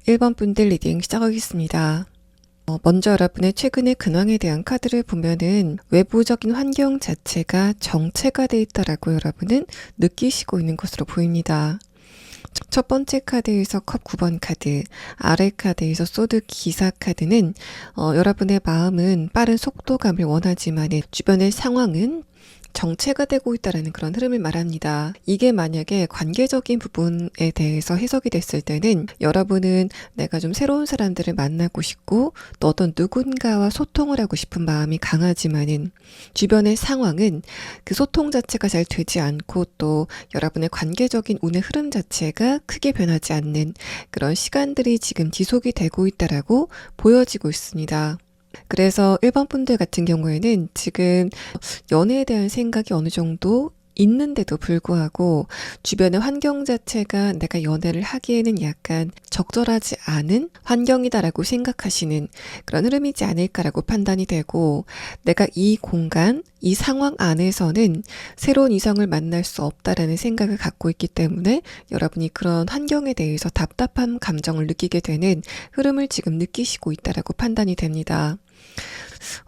1번 분들 리딩 시작하겠습니다. 먼저 여러분의 최근의 근황에 대한 카드를 보면은 외부적인 환경 자체가 정체가 돼 있다라고 여러분은 느끼시고 있는 것으로 보입니다. 첫 번째 카드에서 컵 9번 카드, 아래 카드에서 소드 기사 카드는 여러분의 마음은 빠른 속도감을 원하지만 주변의 상황은 정체가 되고 있다는 그런 흐름을 말합니다. 이게 만약에 관계적인 부분에 대해서 해석이 됐을 때는 여러분은 내가 좀 새로운 사람들을 만나고 싶고 또 어떤 누군가와 소통을 하고 싶은 마음이 강하지만은 주변의 상황은 그 소통 자체가 잘 되지 않고 또 여러분의 관계적인 운의 흐름 자체가 크게 변하지 않는 그런 시간들이 지금 지속이 되고 있다라고 보여지고 있습니다. 그래서 1번 분들 같은 경우에는 지금 연애에 대한 생각이 어느 정도 있는데도 불구하고 주변의 환경 자체가 내가 연애를 하기에는 약간 적절하지 않은 환경이다라고 생각하시는 그런 흐름이지 않을까라고 판단이 되고, 내가 이 공간, 이 상황 안에서는 새로운 이성을 만날 수 없다라는 생각을 갖고 있기 때문에 여러분이 그런 환경에 대해서 답답한 감정을 느끼게 되는 흐름을 지금 느끼시고 있다라고 판단이 됩니다.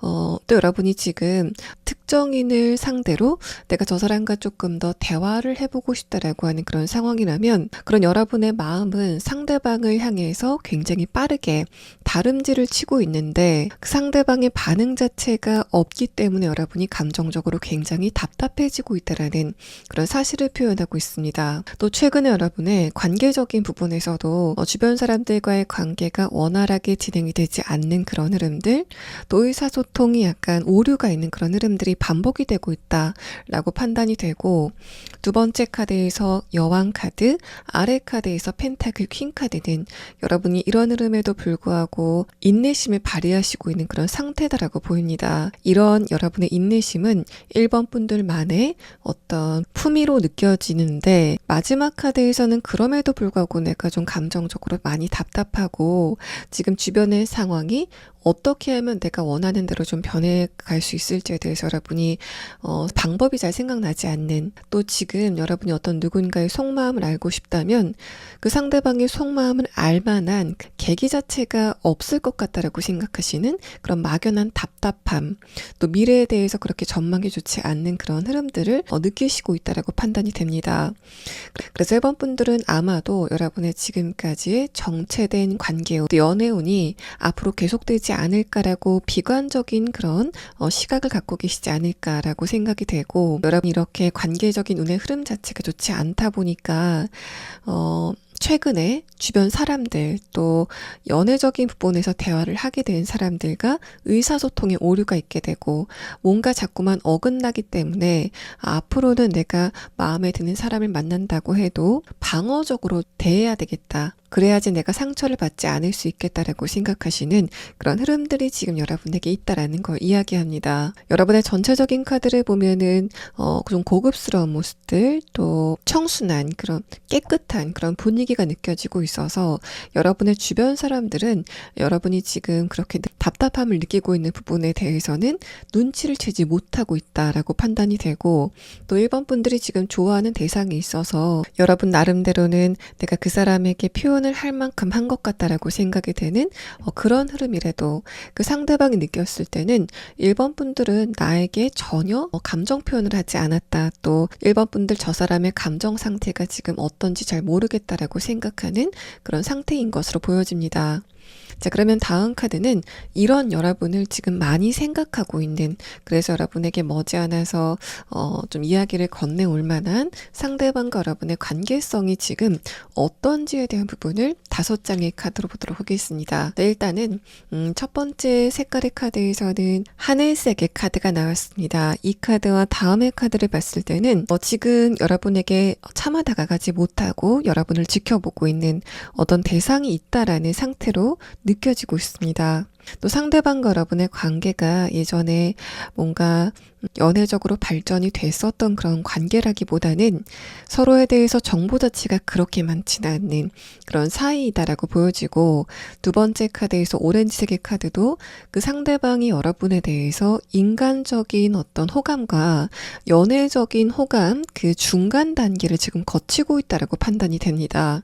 또 여러분이 지금 특정인을 상대로 내가 저 사람과 조금 더 대화를 해보고 싶다라고 하는 그런 상황이라면, 그런 여러분의 마음은 상대방을 향해서 굉장히 빠르게 다름질을 치고 있는데 그 상대방의 반응 자체가 없기 때문에 여러분이 감정적으로 굉장히 답답해지고 있다라는 그런 사실을 표현하고 있습니다. 또 최근에 여러분의 관계적인 부분에서도 주변 사람들과의 관계가 원활하게 진행이 되지 않는 그런 흐름들, 또 의사소통이 약간 오류가 있는 그런 흐름들이 반복이 되고 있다라고 판단이 되고, 두 번째 카드에서 여왕 카드, 아래 카드에서 펜타클 퀸 카드는 여러분이 이런 흐름에도 불구하고 인내심을 발휘하시고 있는 그런 상태다라고 보입니다. 이런 여러분의 인내심은 1번 분들만의 어떤 품위로 느껴지는데, 마지막 카드에서는 그럼에도 불구하고 내가 좀 감정적으로 많이 답답하고 지금 주변의 상황이 어떻게 하면 내가 원하는 대로 좀 변해갈 수 있을지에 대해서 여러분이 방법이 잘 생각나지 않는, 또 지금 여러분이 어떤 누군가의 속마음을 알고 싶다면 그 상대방의 속마음을 알만한 계기 자체가 없을 것 같다라고 생각하시는 그런 막연한 답답함, 또 미래에 대해서 그렇게 전망이 좋지 않는 그런 흐름들을 느끼시고 있다라고 판단이 됩니다. 그래서 1번 분들은 아마도 여러분의 지금까지의 정체된 관계, 연애운이 앞으로 계속되지 않을까라고 비관적인 그런 시각을 갖고 계시지 않을까라고 생각이 되고, 여러분 이렇게 관계적인 운의 흐름 자체가 좋지 않다 보니까 최근에 주변 사람들, 또 연애적인 부분에서 대화를 하게 된 사람들과 의사소통에 오류가 있게 되고 뭔가 자꾸만 어긋나기 때문에 앞으로는 내가 마음에 드는 사람을 만난다고 해도 방어적으로 대해야 되겠다, 그래야지 내가 상처를 받지 않을 수 있겠다라고 생각하시는 그런 흐름들이 지금 여러분에게 있다라는 걸 이야기합니다. 여러분의 전체적인 카드를 보면은 좀 고급스러운 모습들, 또 청순한 그런 깨끗한 그런 분위기가 느껴지고 있어서 여러분의 주변 사람들은 여러분이 지금 그렇게 답답함을 느끼고 있는 부분에 대해서는 눈치를 채지 못하고 있다라고 판단이 되고, 또 1번 분들이 지금 좋아하는 대상이 있어서 여러분 나름대로는 내가 그 사람에게 표현을 할 만큼 한 것 같다라고 생각이 되는 그런 흐름이라도 그 상대방이 느꼈을 때는 1번 분들은 나에게 전혀 감정 표현을 하지 않았다, 또 1번 분들 저 사람의 감정 상태가 지금 어떤지 잘 모르겠다라고 생각하는 그런 상태인 것으로 보여집니다. 자, 그러면 다음 카드는 이런 여러분을 지금 많이 생각하고 있는, 그래서 여러분에게 머지않아서 좀 이야기를 건네올 만한 상대방과 여러분의 관계성이 지금 어떤지에 대한 부분을 5장의 카드로 보도록 하겠습니다. 네, 일단은 첫 번째 색깔의 카드에서는 하늘색의 카드가 나왔습니다. 이 카드와 다음의 카드를 봤을 때는 지금 여러분에게 차마 다가가지 못하고 여러분을 지켜보고 있는 어떤 대상이 있다라는 상태로 느껴지고 있습니다. 또 상대방과 여러분의 관계가 예전에 뭔가 연애적으로 발전이 됐었던 그런 관계라기보다는 서로에 대해서 정보 자체가 그렇게 많지는 않는 그런 사이이다라고 보여지고, 두 번째 카드에서 오렌지색의 카드도 그 상대방이 여러분에 대해서 인간적인 어떤 호감과 연애적인 호감, 그 중간 단계를 지금 거치고 있다라고 판단이 됩니다.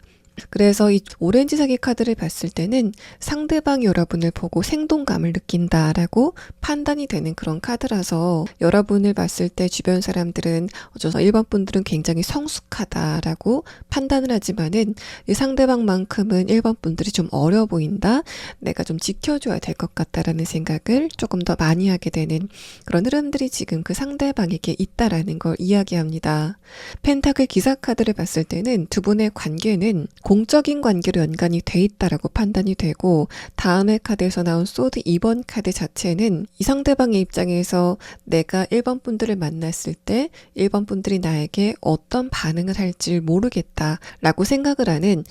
그래서 이 오렌지색의 카드를 봤을 때는 상대방이 여러분을 보고 생동감을 느낀다라고 판단이 되는 그런 카드라서 여러분을 봤을 때 주변 사람들은 어쩌서 1번 분들은 굉장히 성숙하다라고 판단을 하지만은 이 상대방만큼은 1번 분들이 좀 어려 보인다. 내가 좀 지켜줘야 될 것 같다라는 생각을 조금 더 많이 하게 되는 그런 흐름들이 지금 그 상대방에게 있다라는 걸 이야기합니다. 펜타클 기사 카드를 봤을 때는 두 분의 관계는 공적인 관계로 연관이 돼 있다라고 판단이 되고 다음의 카드에서 나온 소드 2번 카드 자체는 이 상대방의 입장에서 내가 1번 분들을 만났을 때 1번 분들이 나에게 어떤 반응을 할지 모르겠다라고 생각을 하는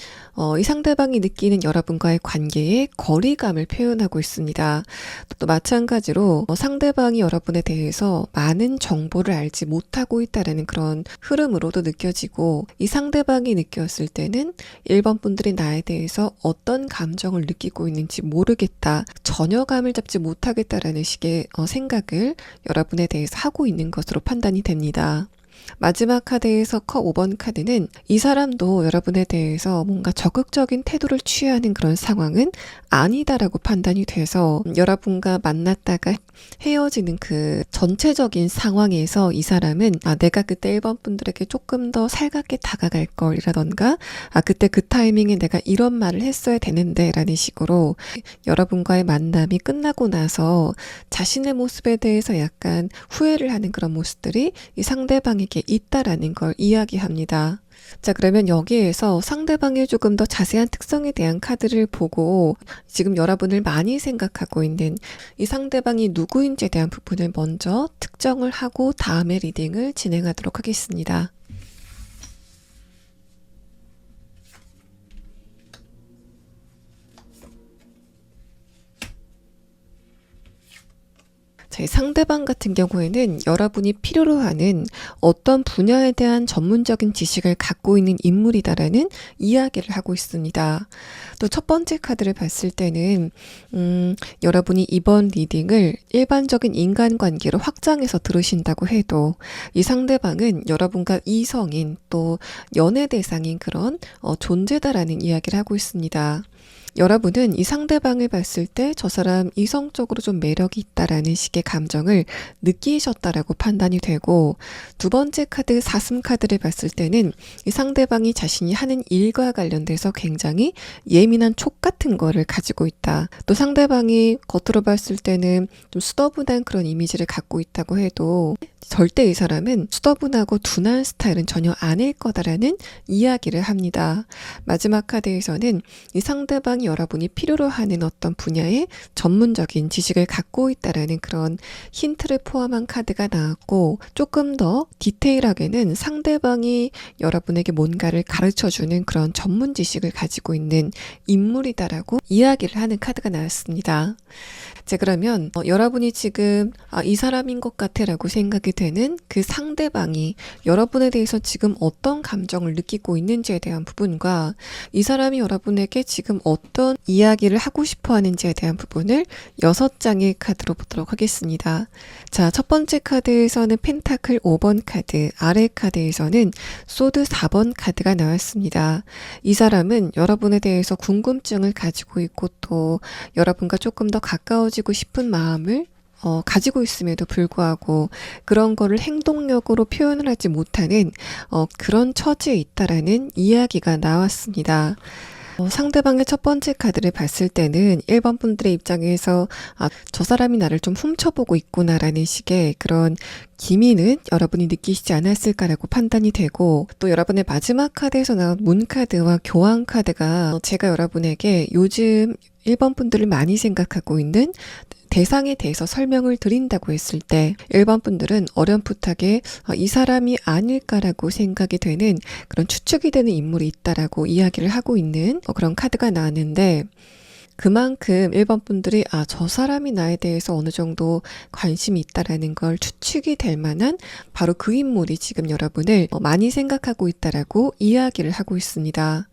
이 상대방이 느끼는 여러분과의 관계의 거리감을 표현하고 있습니다. 또 마찬가지로 상대방이 여러분에 대해서 많은 정보를 알지 못하고 있다라는 그런 흐름으로도 느껴지고 이 상대방이 느꼈을 때는 1번 분들이 나에 대해서 어떤 감정을 느끼고 있는지 모르겠다. 전혀감을 잡지 못하겠다라는 식의 생각을 여러분에 대해서 하고 있는 것으로 판단이 됩니다. 마지막 카드에서 컵 5번 카드는 이 사람도 여러분에 대해서 뭔가 적극적인 태도를 취하는 그런 상황은 아니다라고 판단이 돼서 여러분과 만났다가 헤어지는 그 전체적인 상황에서 이 사람은 내가 그때 1번 분들에게 조금 더 살갑게 다가갈 걸이라던가 그때 그 타이밍에 내가 이런 말을 했어야 되는데 라는 식으로 여러분과의 만남이 끝나고 나서 자신의 모습에 대해서 약간 후회를 하는 그런 모습들이 이 상대방에게 있다라는 걸 이야기합니다. 자, 그러면 여기에서 상대방의 조금 더 자세한 특성에 대한 카드를 보고 지금 여러분을 많이 생각하고 있는 이 상대방이 누구인지에 대한 부분을 먼저 특정을 하고 다음에 리딩을 진행하도록 하겠습니다. 자, 상대방 같은 경우에는 여러분이 필요로 하는 어떤 분야에 대한 전문적인 지식을 갖고 있는 인물이다라는 이야기를 하고 있습니다. 또 첫 번째 카드를 봤을 때는 여러분이 이번 리딩을 일반적인 인간관계로 확장해서 들으신다고 해도 이 상대방은 여러분과 이성인 또 연애 대상인 그런 존재다라는 이야기를 하고 있습니다. 여러분은 이 상대방을 봤을 때 저 사람 이성적으로 좀 매력이 있다라는 식의 감정을 느끼셨다라고 판단이 되고 두 번째 카드 사슴 카드를 봤을 때는 이 상대방이 자신이 하는 일과 관련돼서 굉장히 예민한 촉 같은 거를 가지고 있다. 또 상대방이 겉으로 봤을 때는 좀 수더분한 그런 이미지를 갖고 있다고 해도 절대 이 사람은 수더분하고 둔한 스타일은 전혀 아닐 거다라는 이야기를 합니다. 마지막 카드에서는 이 상대방이 여러분이 필요로 하는 어떤 분야의 전문적인 지식을 갖고 있다라는 그런 힌트를 포함한 카드가 나왔고 조금 더 디테일하게는 상대방이 여러분에게 뭔가를 가르쳐주는 그런 전문 지식을 가지고 있는 인물이다라고 이야기를 하는 카드가 나왔습니다. 자, 그러면 여러분이 지금 이 사람인 것 같아라고 생각이 되는 그 상대방이 여러분에 대해서 지금 어떤 감정을 느끼고 있는지에 대한 부분과 이 사람이 여러분에게 지금 어떤 이야기를 하고 싶어 하는지에 대한 부분을 6장의 카드로 보도록 하겠습니다. 자, 첫 번째 카드에서는 펜타클 5번 카드, 아래 카드에서는 소드 4번 카드가 나왔습니다. 이 사람은 여러분에 대해서 궁금증을 가지고 있고 또 여러분과 조금 더 가까워지고 싶은 마음을 가지고 있음에도 불구하고 그런 거를 행동력으로 표현을 하지 못하는 그런 처지에 있다라는 이야기가 나왔습니다. 상대방의 첫 번째 카드를 봤을 때는 1번 분들의 입장에서 저 사람이 나를 좀 훔쳐보고 있구나라는 식의 그런 기미는 여러분이 느끼시지 않았을까라고 판단이 되고 또 여러분의 마지막 카드에서 나온 문 카드와 교환 카드가 제가 여러분에게 요즘 1번 분들을 많이 생각하고 있는 대상에 대해서 설명을 드린다고 했을 때 1번 분들은 어렴풋하게 이 사람이 아닐까라고 생각이 되는 그런 추측이 되는 인물이 있다라고 이야기를 하고 있는 그런 카드가 나왔는데 그만큼 1번 분들이 저 사람이 나에 대해서 어느 정도 관심이 있다라는 걸 추측이 될 만한 바로 그 인물이 지금 여러분을 많이 생각하고 있다라고 이야기를 하고 있습니다.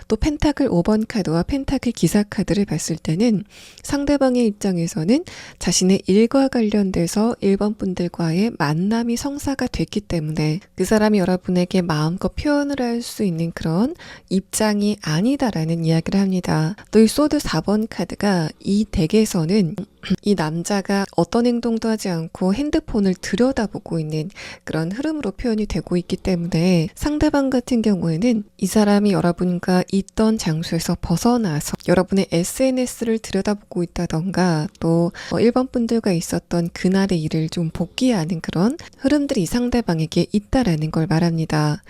또 펜타클 5번 카드와 펜타클 기사 카드를 봤을 때는 상대방의 입장에서는 자신의 일과 관련돼서 1번 분들과의 만남이 성사가 됐기 때문에 그 사람이 여러분에게 마음껏 표현을 할 수 있는 그런 입장이 아니다라는 이야기를 합니다. 또 이 소드 4번 카드가 이 덱에서는 이 남자가 어떤 행동도 하지 않고 핸드폰을 들여다보고 있는 그런 흐름으로 표현이 되고 있기 때문에 상대방 같은 경우에는 이 사람이 여러분과 있던 장소에서 벗어나서 여러분의 SNS를 들여다보고 있다던가 또 1번 분들과 있었던 그날의 일을 좀 복귀하는 그런 흐름들이 이 상대방에게 있다라는 걸 말합니다.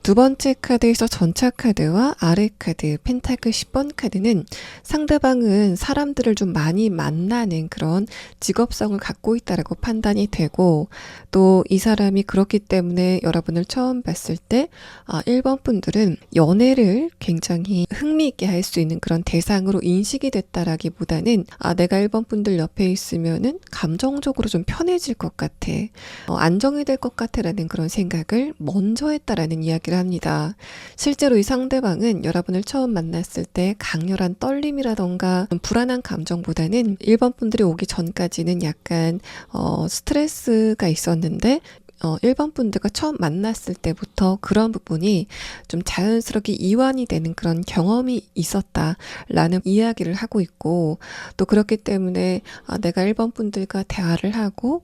두 번째 카드에서 전차 카드와 아래 카드 펜타클 10번 카드는 상대방은 사람들을 좀 많이 만나는 그런 직업성을 갖고 있다라고 판단이 되고 또 이 사람이 그렇기 때문에 여러분을 처음 봤을 때 1번 분들은 연애를 굉장히 흥미있게 할 수 있는 그런 대상으로 인식이 됐다라기보다는 내가 1번 분들 옆에 있으면은 감정적으로 좀 편해질 것 같아. 안정이 될 것 같아라는 그런 생각을 먼저 했다라는 이야기를 합니다. 실제로 이 상대방은 여러분을 처음 만났을 때 강렬한 떨림이라던가 불안한 감정보다는 1번 분들이 오기 전까지는 약간 스트레스가 있었는데 1번 분들과 처음 만났을 때부터 그런 부분이 좀 자연스럽게 이완이 되는 그런 경험이 있었다라는 이야기를 하고 있고 또 그렇기 때문에 내가 1번 분들과 대화를 하고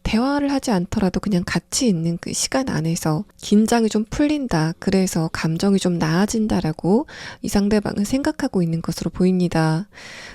대화를 하지 않더라도 그냥 같이 있는 그 시간 안에서 긴장이 좀 풀린다. 그래서 감정이 좀 나아진다라고 이 상대방은 생각하고 있는 것으로 보입니다.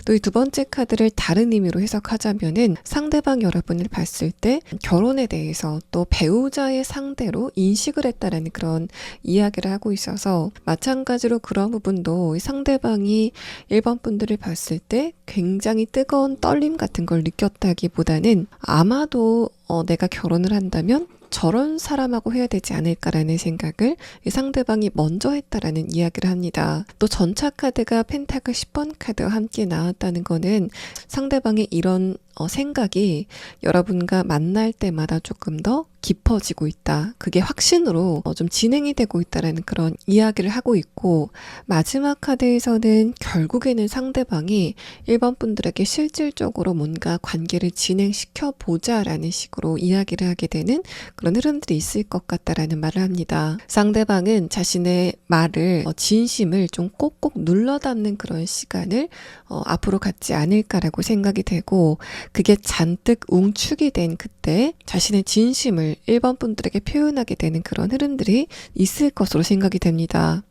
또 이 두 번째 카드를 다른 의미로 해석하자면은 상대방 여러분을 봤을 때 결혼에 대해서 또 배우자의 상대로 인식을 했다라는 그런 이야기를 하고 있어서 마찬가지로 그런 부분도 이 상대방이 1번 분들을 봤을 때 굉장히 뜨거운 떨림 같은 걸 느꼈다기보다는 아마도 내가 결혼을 한다면 저런 사람하고 해야 되지 않을까라는 생각을 이 상대방이 먼저 했다라는 이야기를 합니다. 또 전차 카드가 펜타클 10번 카드와 함께 나왔다는 거는 상대방의 이런 생각이 여러분과 만날 때마다 조금 더 깊어지고 있다. 그게 확신으로 좀 진행이 되고 있다라는 그런 이야기를 하고 있고 마지막 카드에서는 결국에는 상대방이 1번 분들에게 실질적으로 뭔가 관계를 진행시켜 보자라는 식으로 이야기를 하게 되는 그런 흐름들이 있을 것 같다라는 말을 합니다. 상대방은 자신의 말을 진심을 좀 꼭꼭 눌러 담는 그런 시간을 앞으로 갖지 않을까라고 생각이 되고 그게 잔뜩 웅축이 된 그때 자신의 진심을 1번 분들에게 표현하게 되는 그런 흐름들이 있을 것으로 생각이 됩니다.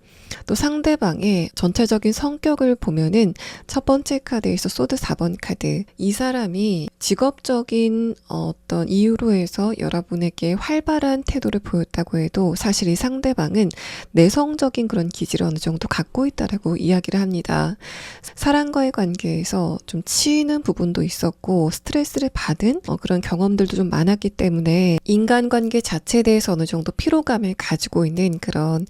또 상대방의 전체적인 성격을 보면은 첫 번째 카드에서 소드 4번 카드 이 사람이 직업적인 어떤 이유로 해서 여러분에게 활발한 태도를 보였다고 해도 사실 이 상대방은 내성적인 그런 기질을 어느 정도 갖고 있다라고 이야기를 합니다. 사람과의 관계에서 좀 치이는 부분도 있었고 스트레스를 받은 그런 경험들도 좀 많았기 때문에 인간관계 자체에 대해서 어느 정도 피로감을 가지고 있는 그런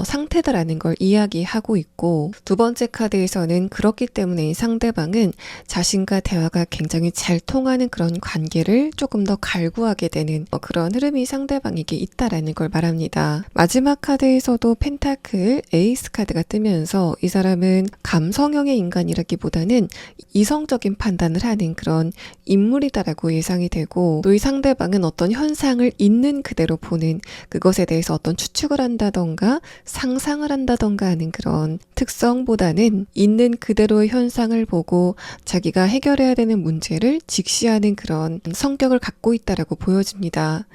상태다라는 걸 이야기하고 있고 두 번째 카드에서는 그렇기 때문에 이 상대방은 자신과 대화가 굉장히 잘 통하는 그런 관계를 조금 더 갈구하게 되는 그런 흐름이 상대방에게 있다라는 걸 말합니다. 마지막 카드에서도 펜타클 에이스 카드가 뜨면서 이 사람은 감성형의 인간이라기보다는 이성적인 판단을 하는 그런 인물이다라고 예상이 되고 또 이 상대방은 어떤 현상을 있는 그대로 보는 그것에 대해서 어떤 추측을 한다던가 상상을 한다던가 하는 그런 특성보다는 있는 그대로의 현상을 보고 자기가 해결해야 되는 문제를 직시하는 그런 성격을 갖고 있다라고 보여집니다.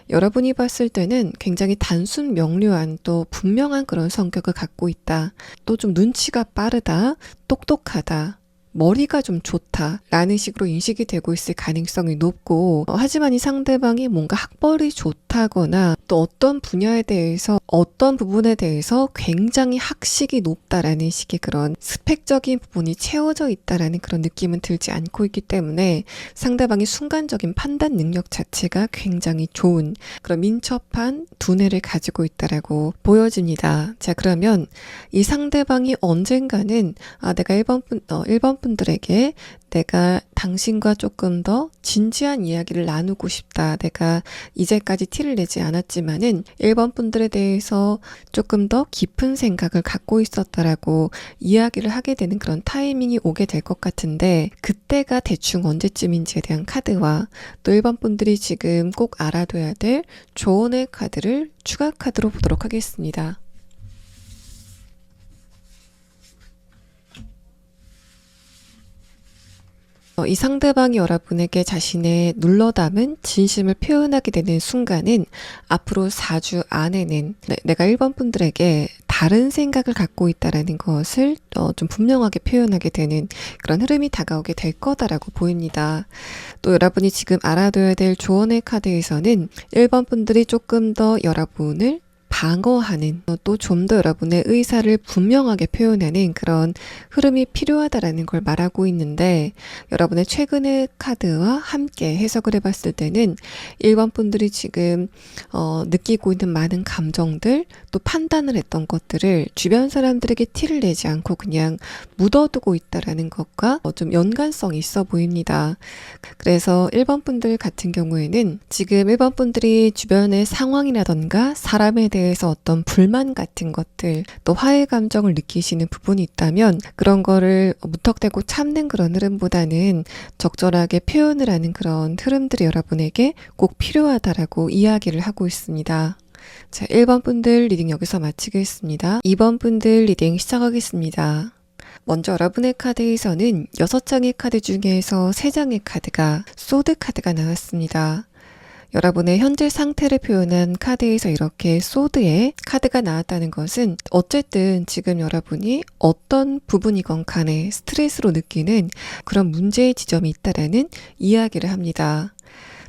여러분이 봤을 때는 굉장히 단순 명료한 또 분명한 그런 성격을 갖고 있다. 또 좀 눈치가 빠르다, 똑똑하다. 머리가 좀 좋다라는 식으로 인식이 되고 있을 가능성이 높고, 하지만 이 상대방이 뭔가 학벌이 좋다거나 또 어떤 분야에 대해서 어떤 부분에 대해서 굉장히 학식이 높다라는 식의 그런 스펙적인 부분이 채워져 있다라는 그런 느낌은 들지 않고 있기 때문에 상대방의 순간적인 판단 능력 자체가 굉장히 좋은 그런 민첩한 두뇌를 가지고 있다라고 보여집니다. 자, 그러면 이 상대방이 언젠가는 내가 1번 분들에게 내가 당신과 조금 더 진지한 이야기를 나누고 싶다. 내가 이제까지 티를 내지 않았지만은 1번 분들에 대해서 조금 더 깊은 생각을 갖고 있었다라고 이야기를 하게 되는 그런 타이밍이 오게 될 것 같은데, 그때가 대충 언제쯤인지에 대한 카드와 또 1번 분들이 지금 꼭 알아둬야 될 조언의 카드를 추가 카드로 보도록 하겠습니다. 이 상대방이 여러분에게 자신의 눌러담은 진심을 표현하게 되는 순간은 앞으로 4주 안에는 내가 1번 분들에게 다른 생각을 갖고 있다라는 것을 좀 분명하게 표현하게 되는 그런 흐름이 다가오게 될 거다라고 보입니다. 또 여러분이 지금 알아둬야 될 조언의 카드에서는 1번 분들이 조금 더 여러분을 방어하는, 또 좀 더 여러분의 의사를 분명하게 표현하는 그런 흐름이 필요하다라는 걸 말하고 있는데, 여러분의 최근의 카드와 함께 해석을 해봤을 때는 1번 분들이 지금 느끼고 있는 많은 감정들, 또 판단을 했던 것들을 주변 사람들에게 티를 내지 않고 그냥 묻어두고 있다라는 것과 좀 연관성이 있어 보입니다. 그래서 1번 분들 같은 경우에는 지금 1번 분들이 주변의 상황이라던가 사람에 대해서 어떤 불만 같은 것들, 또 화해 감정을 느끼시는 부분이 있다면 그런 거를 무턱대고 참는 그런 흐름보다는 적절하게 표현을 하는 그런 흐름들이 여러분에게 꼭 필요하다라고 이야기를 하고 있습니다. 자, 1번 분들 리딩 여기서 마치겠습니다. 2번 분들 리딩 시작하겠습니다. 먼저 여러분의 카드에서는 6장의 카드 중에서 3장의 카드가 소드 카드가 나왔습니다. 여러분의 현재 상태를 표현한 카드에서 이렇게 소드의 카드가 나왔다는 것은 어쨌든 지금 여러분이 어떤 부분이건 간에 스트레스로 느끼는 그런 문제의 지점이 있다라는 이야기를 합니다.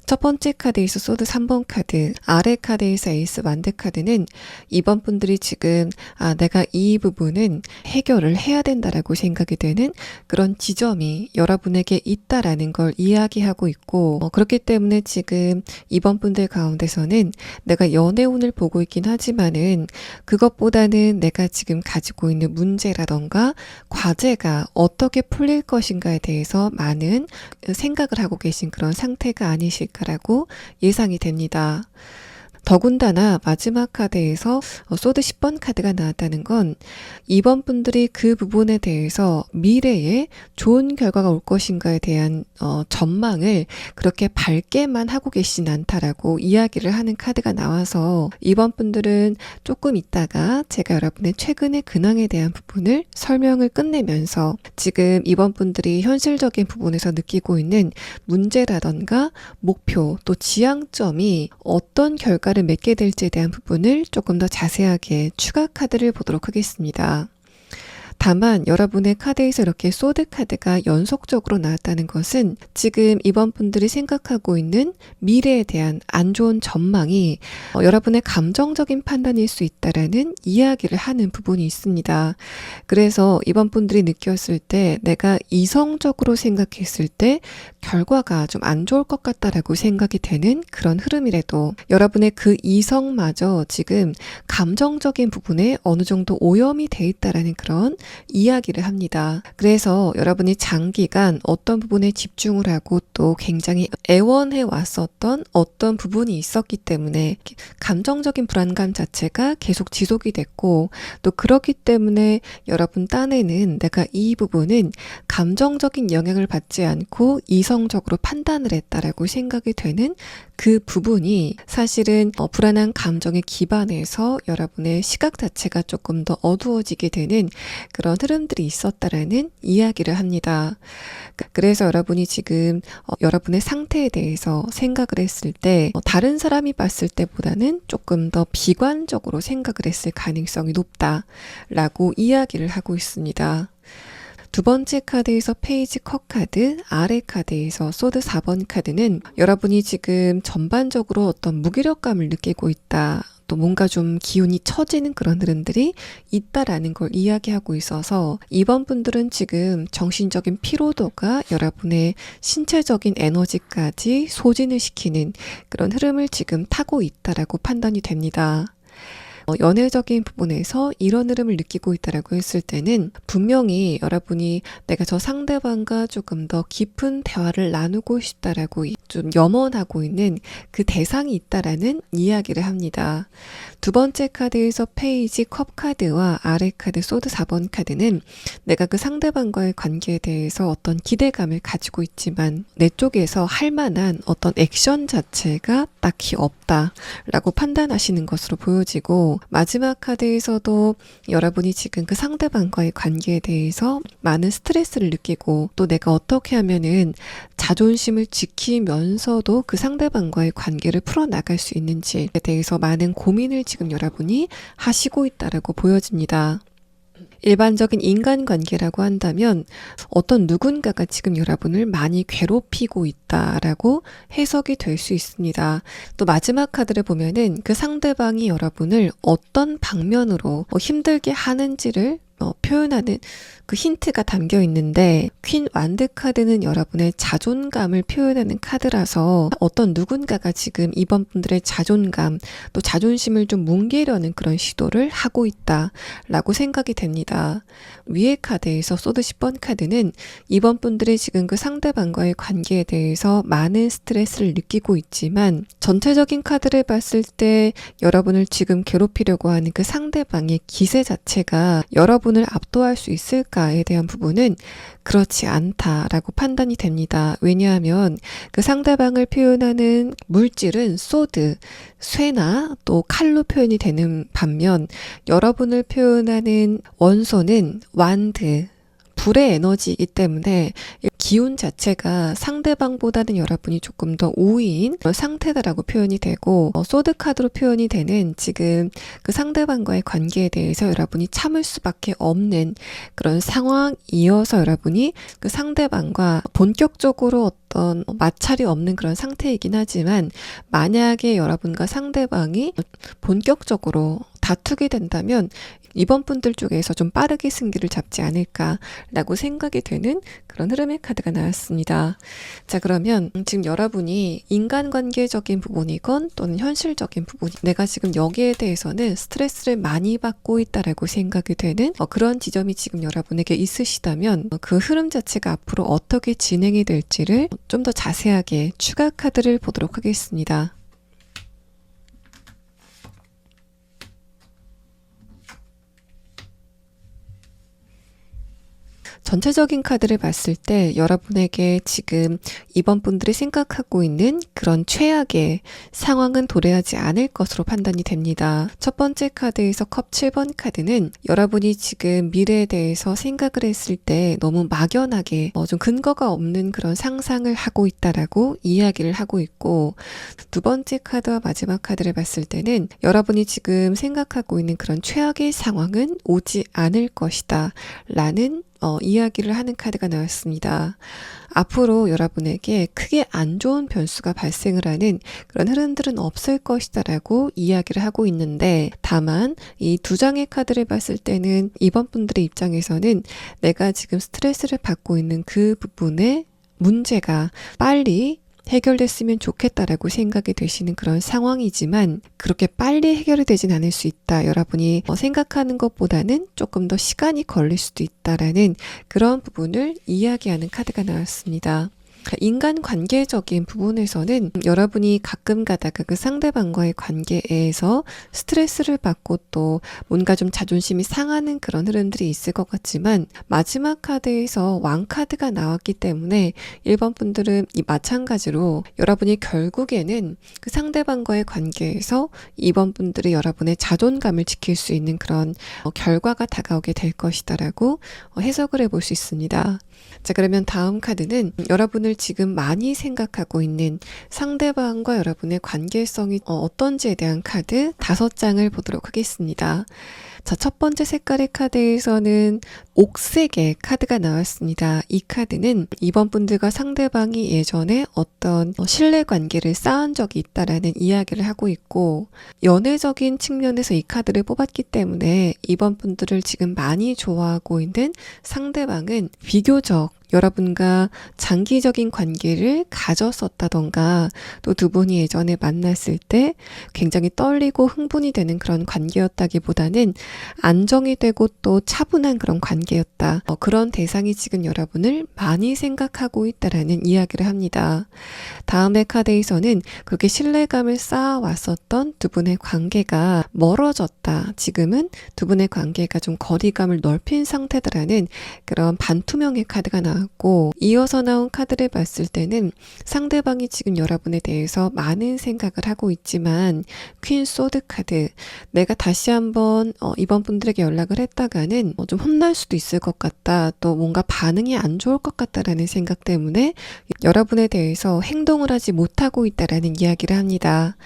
첫 번째 카드에서 소드 3번 카드, 아래 카드에서 에이스 완드 카드는 2번 분들이 지금 내가 이 부분은 해결을 해야 된다라고 생각이 되는 그런 지점이 여러분에게 있다라는 걸 이야기하고 있고, 그렇기 때문에 지금 2번 분들 가운데서는 내가 연애운을 보고 있긴 하지만은 그것보다는 내가 지금 가지고 있는 문제라던가 과제가 어떻게 풀릴 것인가에 대해서 많은 생각을 하고 계신 그런 상태가 아니실까 라고 예상이 됩니다. 더군다나 마지막 카드에서 소드 10번 카드가 나왔다는 건 2번 분들이 그 부분에 대해서 미래에 좋은 결과가 올 것인가에 대한 전망을 그렇게 밝게만 하고 계시진 않다라고 이야기를 하는 카드가 나와서 2번 분들은 조금 있다가 제가 여러분의 최근의 근황에 대한 부분을 설명을 끝내면서 지금 2번 분들이 현실적인 부분에서 느끼고 있는 문제라던가 목표 또 지향점이 어떤 결과를 맺게 될지에 대한 부분을 조금 더 자세하게 추가 카드를 보도록 하겠습니다. 다만 여러분의 카드에서 이렇게 소드 카드가 연속적으로 나왔다는 것은 지금 이번 분들이 생각하고 있는 미래에 대한 안 좋은 전망이 여러분의 감정적인 판단일 수 있다라는 이야기를 하는 부분이 있습니다. 그래서 이번 분들이 느꼈을 때 내가 이성적으로 생각했을 때 결과가 좀 안 좋을 것 같다라고 생각이 되는 그런 흐름이라도 여러분의 그 이성마저 지금 감정적인 부분에 어느 정도 오염이 돼 있다라는 그런 이야기를 합니다. 그래서 여러분이 장기간 어떤 부분에 집중을 하고 또 굉장히 애원해 왔었던 어떤 부분이 있었기 때문에 감정적인 불안감 자체가 계속 지속이 됐고, 또 그렇기 때문에 여러분 딴에는 내가 이 부분은 감정적인 영향을 받지 않고 이성적으로 판단을 했다라고 생각이 되는 그 부분이 사실은 불안한 감정에 기반해서 여러분의 시각 자체가 조금 더 어두워지게 되는 그런 흐름들이 있었다라는 이야기를 합니다. 그래서 여러분이 지금 여러분의 상태에 대해서 생각을 했을 때 다른 사람이 봤을 때보다는 조금 더 비관적으로 생각을 했을 가능성이 높다라고 이야기를 하고 있습니다. 두 번째 카드에서 페이지 컵 카드, 아래 카드에서 소드 4번 카드는 여러분이 지금 전반적으로 어떤 무기력감을 느끼고 있다. 또 뭔가 좀 기운이 처지는 그런 흐름들이 있다라는 걸 이야기하고 있어서 이번 분들은 지금 정신적인 피로도가 여러분의 신체적인 에너지까지 소진을 시키는 그런 흐름을 지금 타고 있다라고 판단이 됩니다. 연애적인 부분에서 이런 흐름을 느끼고 있다라고 했을 때는 분명히 여러분이 내가 저 상대방과 조금 더 깊은 대화를 나누고 싶다라고 좀 염원하고 있는 그 대상이 있다라는 이야기를 합니다. 두 번째 카드에서 페이지 컵 카드와 아래 카드 소드 4번 카드는 내가 그 상대방과의 관계에 대해서 어떤 기대감을 가지고 있지만 내 쪽에서 할 만한 어떤 액션 자체가 딱히 없다라고 판단하시는 것으로 보여지고 마지막 카드에서도 여러분이 지금 그 상대방과의 관계에 대해서 많은 스트레스를 느끼고 또 내가 어떻게 하면은 자존심을 지키면서도 그 상대방과의 관계를 풀어나갈 수 있는지에 대해서 많은 고민을 지금 여러분이 하시고 있다라고 보여집니다. 일반적인 인간관계라고 한다면 어떤 누군가가 지금 여러분을 많이 괴롭히고 있다라고 해석이 될 수 있습니다. 또 마지막 카드를 보면은 그 상대방이 여러분을 어떤 방면으로 힘들게 하는지를 표현하는 그 힌트가 담겨 있는데 퀸 완드 카드는 여러분의 자존감을 표현하는 카드라서 어떤 누군가가 지금 이번 분들의 자존감 또 자존심을 좀 뭉개려는 그런 시도를 하고 있다라고 생각이 됩니다. 위에 카드에서 소드 10번 카드는 이번 분들이 지금 그 상대방과의 관계에 대해서 많은 스트레스를 느끼고 있지만 전체적인 카드를 봤을 때 여러분을 지금 괴롭히려고 하는 그 상대방의 기세 자체가 여러분을 압도할 수 있을까에 대한 부분은 그렇지 않다라고 판단이 됩니다. 왜냐하면 그 상대방을 표현하는 물질은 소드, 쇠나 또 칼로 표현이 되는 반면 여러분을 표현하는 원소는 완드, 불의 에너지이기 때문에 기운 자체가 상대방보다는 여러분이 조금 더 우위인 상태다라고 표현이 되고 소드 카드로 표현이 되는 지금 그 상대방과의 관계에 대해서 여러분이 참을 수밖에 없는 그런 상황이어서 여러분이 그 상대방과 본격적으로 어떤 마찰이 없는 그런 상태이긴 하지만 만약에 여러분과 상대방이 본격적으로 다투게 된다면 이번 분들 쪽에서 좀 빠르게 승기를 잡지 않을까라고 생각이 되는 그런 흐름의 카드가 나왔습니다. 자, 그러면 지금 여러분이 인간관계적인 부분이건 또는 현실적인 부분, 내가 지금 여기에 대해서는 스트레스를 많이 받고 있다라고 생각이 되는 그런 지점이 지금 여러분에게 있으시다면 그 흐름 자체가 앞으로 어떻게 진행이 될지를 좀 더 자세하게 추가 카드를 보도록 하겠습니다. 전체적인 카드를 봤을 때 여러분에게 지금 이번 분들이 생각하고 있는 그런 최악의 상황은 도래하지 않을 것으로 판단이 됩니다. 첫 번째 카드에서 컵 7번 카드는 여러분이 지금 미래에 대해서 생각을 했을 때 너무 막연하게 좀 근거가 없는 그런 상상을 하고 있다라고 이야기를 하고 있고 두 번째 카드와 마지막 카드를 봤을 때는 여러분이 지금 생각하고 있는 그런 최악의 상황은 오지 않을 것이다 라는 이야기를 하는 카드가 나왔습니다. 앞으로 여러분에게 크게 안 좋은 변수가 발생을 하는 그런 흐름들은 없을 것이다라고 이야기를 하고 있는데 다만 이 두 장의 카드를 봤을 때는 이번 분들의 입장에서는 내가 지금 스트레스를 받고 있는 그 부분에 문제가 빨리 해결됐으면 좋겠다라고 생각이 되시는 그런 상황이지만 그렇게 빨리 해결이 되진 않을 수 있다. 여러분이 생각하는 것보다는 조금 더 시간이 걸릴 수도 있다라는 그런 부분을 이야기하는 카드가 나왔습니다. 인간관계적인 부분에서는 여러분이 가끔 가다가 그 상대방과의 관계에서 스트레스를 받고 또 뭔가 좀 자존심이 상하는 그런 흐름들이 있을 것 같지만 마지막 카드에서 왕 카드가 나왔기 때문에 1번 분들은 이 마찬가지로 여러분이 결국에는 그 상대방과의 관계에서 2번 분들이 여러분의 자존감을 지킬 수 있는 그런 결과가 다가오게 될 것이다라고 해석을 해볼 수 있습니다. 자, 그러면 다음 카드는 여러분을 여러분을 지금 많이 생각하고 있는 상대방과 여러분의 관계성이 어떤지에 대한 카드 5장을 보도록 하겠습니다. 자, 첫 번째 색깔의 카드에서는 옥색의 카드가 나왔습니다. 이 카드는 이번 분들과 상대방이 예전에 어떤 신뢰 관계를 쌓은 적이 있다라는 이야기를 하고 있고, 연애적인 측면에서 이 카드를 뽑았기 때문에 이번 분들을 지금 많이 좋아하고 있는 상대방은 비교적 여러분과 장기적인 관계를 가졌었다던가, 또 두 분이 예전에 만났을 때 굉장히 떨리고 흥분이 되는 그런 관계였다기보다는 안정이 되고 또 차분한 그런 관계였다. 그런 대상이 지금 여러분을 많이 생각하고 있다라는 이야기를 합니다. 다음의 카드에서는 그렇게 신뢰감을 쌓아왔었던 두 분의 관계가 멀어졌다. 지금은 두 분의 관계가 좀 거리감을 넓힌 상태다라는 그런 반투명의 카드가 나왔고, 이어서 나온 카드를 봤을 때는 상대방이 지금 여러분에 대해서 많은 생각을 하고 있지만, 퀸 소드 카드, 내가 다시 한번 이번 분들에게 연락을 했다가는 좀 혼날 수도 있을 것 같다, 또 뭔가 반응이 안 좋을 것 같다라는 생각 때문에 여러분에 대해서 행동을 하지 못하고 있다라는 이야기를 합니다.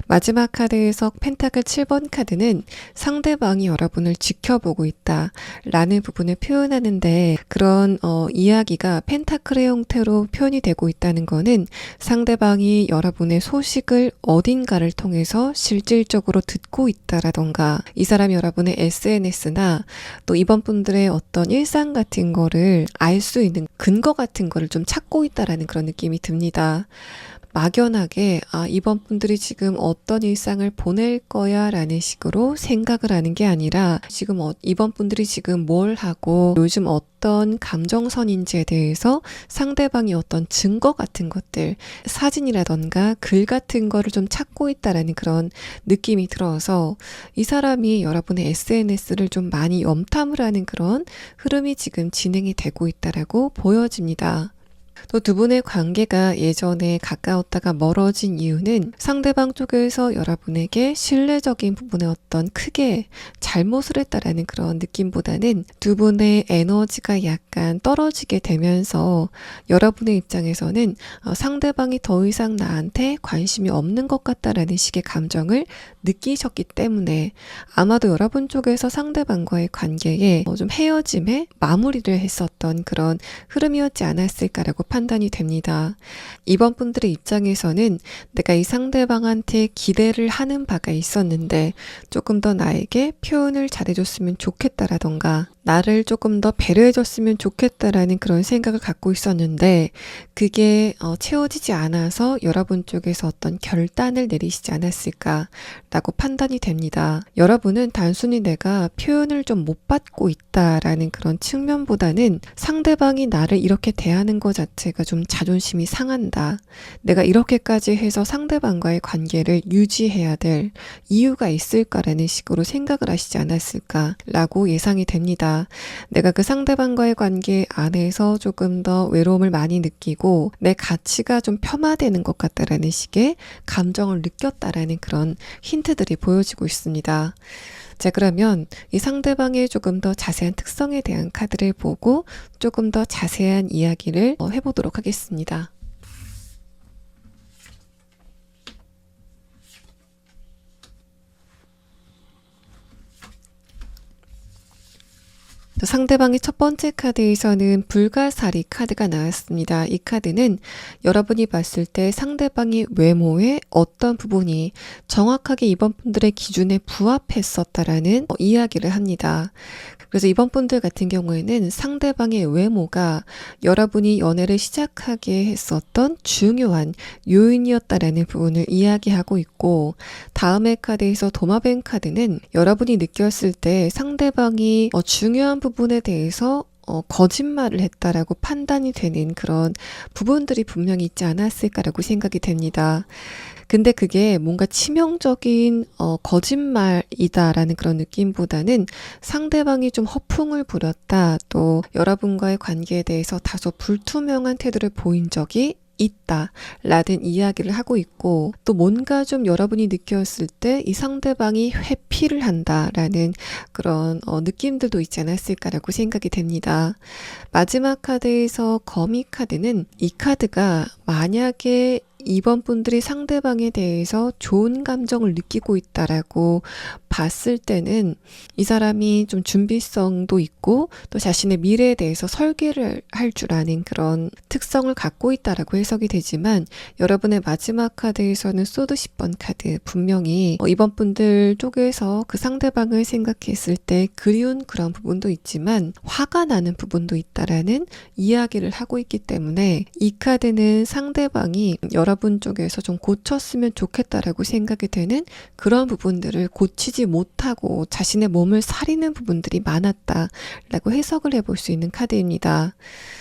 마지막 카드에서 펜타클 7번 카드는 상대방이 여러분을 지켜보고 있다 라는 부분을 표현하는데, 그런 이야기가 펜타클의 형태로 표현이 되고 있다는 거는 상대방이 여러분의 소식을 어딘가를 통해서 실질적으로 듣고 있다라던가, 이 사람이 여러분의 SNS나 또 이번 분들의 어떤 일상 같은 거를 알 수 있는 근거 같은 거를 좀 찾고 있다라는 그런 느낌이 듭니다. 막연하게 이번 분들이 지금 어떤 일상을 보낼 거야 라는 식으로 생각을 하는 게 아니라, 지금 이번 분들이 지금 뭘 하고 요즘 어떤 감정선인지에 대해서 상대방이 어떤 증거 같은 것들, 사진이라던가 글 같은 거를 좀 찾고 있다라는 그런 느낌이 들어서 이 사람이 여러분의 SNS를 좀 많이 염탐을 하는 그런 흐름이 지금 진행이 되고 있다라고 보여집니다. 또 두 분의 관계가 예전에 가까웠다가 멀어진 이유는 상대방 쪽에서 여러분에게 신뢰적인 부분에 어떤 크게 잘못을 했다라는 그런 느낌보다는 두 분의 에너지가 약간 떨어지게 되면서 여러분의 입장에서는 상대방이 더 이상 나한테 관심이 없는 것 같다라는 식의 감정을 느끼셨기 때문에 아마도 여러분 쪽에서 상대방과의 관계에 좀 헤어짐에 마무리를 했었던 그런 흐름이었지 않았을까라고 판단이 됩니다. 이번 분들의 입장에서는 내가 이 상대방한테 기대를 하는 바가 있었는데 조금 더 나에게 표현을 잘해줬으면 좋겠다라던가, 나를 조금 더 배려해줬으면 좋겠다라는 그런 생각을 갖고 있었는데 그게 채워지지 않아서 여러분 쪽에서 어떤 결단을 내리시지 않았을까라고 판단이 됩니다. 여러분은 단순히 내가 표현을 좀 못 받고 있다라는 그런 측면보다는 상대방이 나를 이렇게 대하는 것 자체가 좀 자존심이 상한다. 내가 이렇게까지 해서 상대방과의 관계를 유지해야 될 이유가 있을까라는 식으로 생각을 하시지 않았을까라고 예상이 됩니다. 내가 그 상대방과의 관계 안에서 조금 더 외로움을 많이 느끼고 내 가치가 좀 폄하되는 것 같다라는 식의 감정을 느꼈다라는 그런 힌트들이 보여지고 있습니다. 자, 그러면 이 상대방의 조금 더 자세한 특성에 대한 카드를 보고 조금 더 자세한 이야기를 해보도록 하겠습니다. 상대방의 첫 번째 카드에서는 불가사리 카드가 나왔습니다. 이 카드는 여러분이 봤을 때 상대방의 외모의 어떤 부분이 정확하게 이번 분들의 기준에 부합했었다라는 이야기를 합니다. 그래서 이번 분들 같은 경우에는 상대방의 외모가 여러분이 연애를 시작하게 했었던 중요한 요인이었다라는 부분을 이야기하고 있고, 다음의 카드에서 도마뱀 카드는 여러분이 느꼈을 때 상대방이 중요한 부분에 대해서 거짓말을 했다라고 판단이 되는 그런 부분들이 분명히 있지 않았을까라고 생각이 됩니다. 근데 그게 뭔가 치명적인 거짓말이다라는 그런 느낌보다는 상대방이 좀 허풍을 부렸다, 또 여러분과의 관계에 대해서 다소 불투명한 태도를 보인 적이 있다라는 이야기를 하고 있고, 또 뭔가 좀 여러분이 느꼈을 때 이 상대방이 회피를 한다라는 그런 느낌들도 있지 않았을까라고 생각이 됩니다. 마지막 카드에서 거미 카드는, 이 카드가 만약에 이번 분들이 상대방에 대해서 좋은 감정을 느끼고 있다라고 봤을 때는 이 사람이 좀 준비성도 있고 또 자신의 미래에 대해서 설계를 할 줄 아는 그런 특성을 갖고 있다라고 해석이 되지만, 여러분의 마지막 카드에서는 소드 10번 카드, 분명히 이번 분들 쪽에서 그 상대방을 생각했을 때 그리운 그런 부분도 있지만 화가 나는 부분도 있다라는 이야기를 하고 있기 때문에, 이 카드는 상대방이 여러분 쪽에서 좀 고쳤으면 좋겠다라고 생각이 되는 그런 부분들을 고치지 못하고 자신의 몸을 사리는 부분들이 많았다라고 해석을 해볼 수 있는 카드입니다.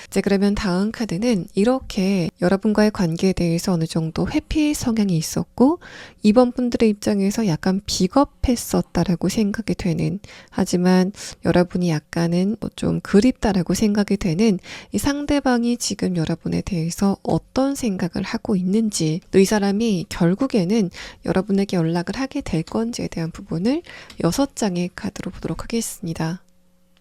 이제 그러면 다음 카드는, 이렇게 여러분과의 관계에 대해서 어느 정도 회피 성향이 있었고 이번 분들의 입장에서 약간 비겁했었다라고 생각이 되는, 하지만 여러분이 약간은 좀 그립다라고 생각이 되는 이 상대방이 지금 여러분에 대해서 어떤 생각을 하고 있는지, 또 이 사람이 결국에는 여러분에게 연락을 하게 될 건지에 대한 부분을 6장의 카드로 보도록 하겠습니다.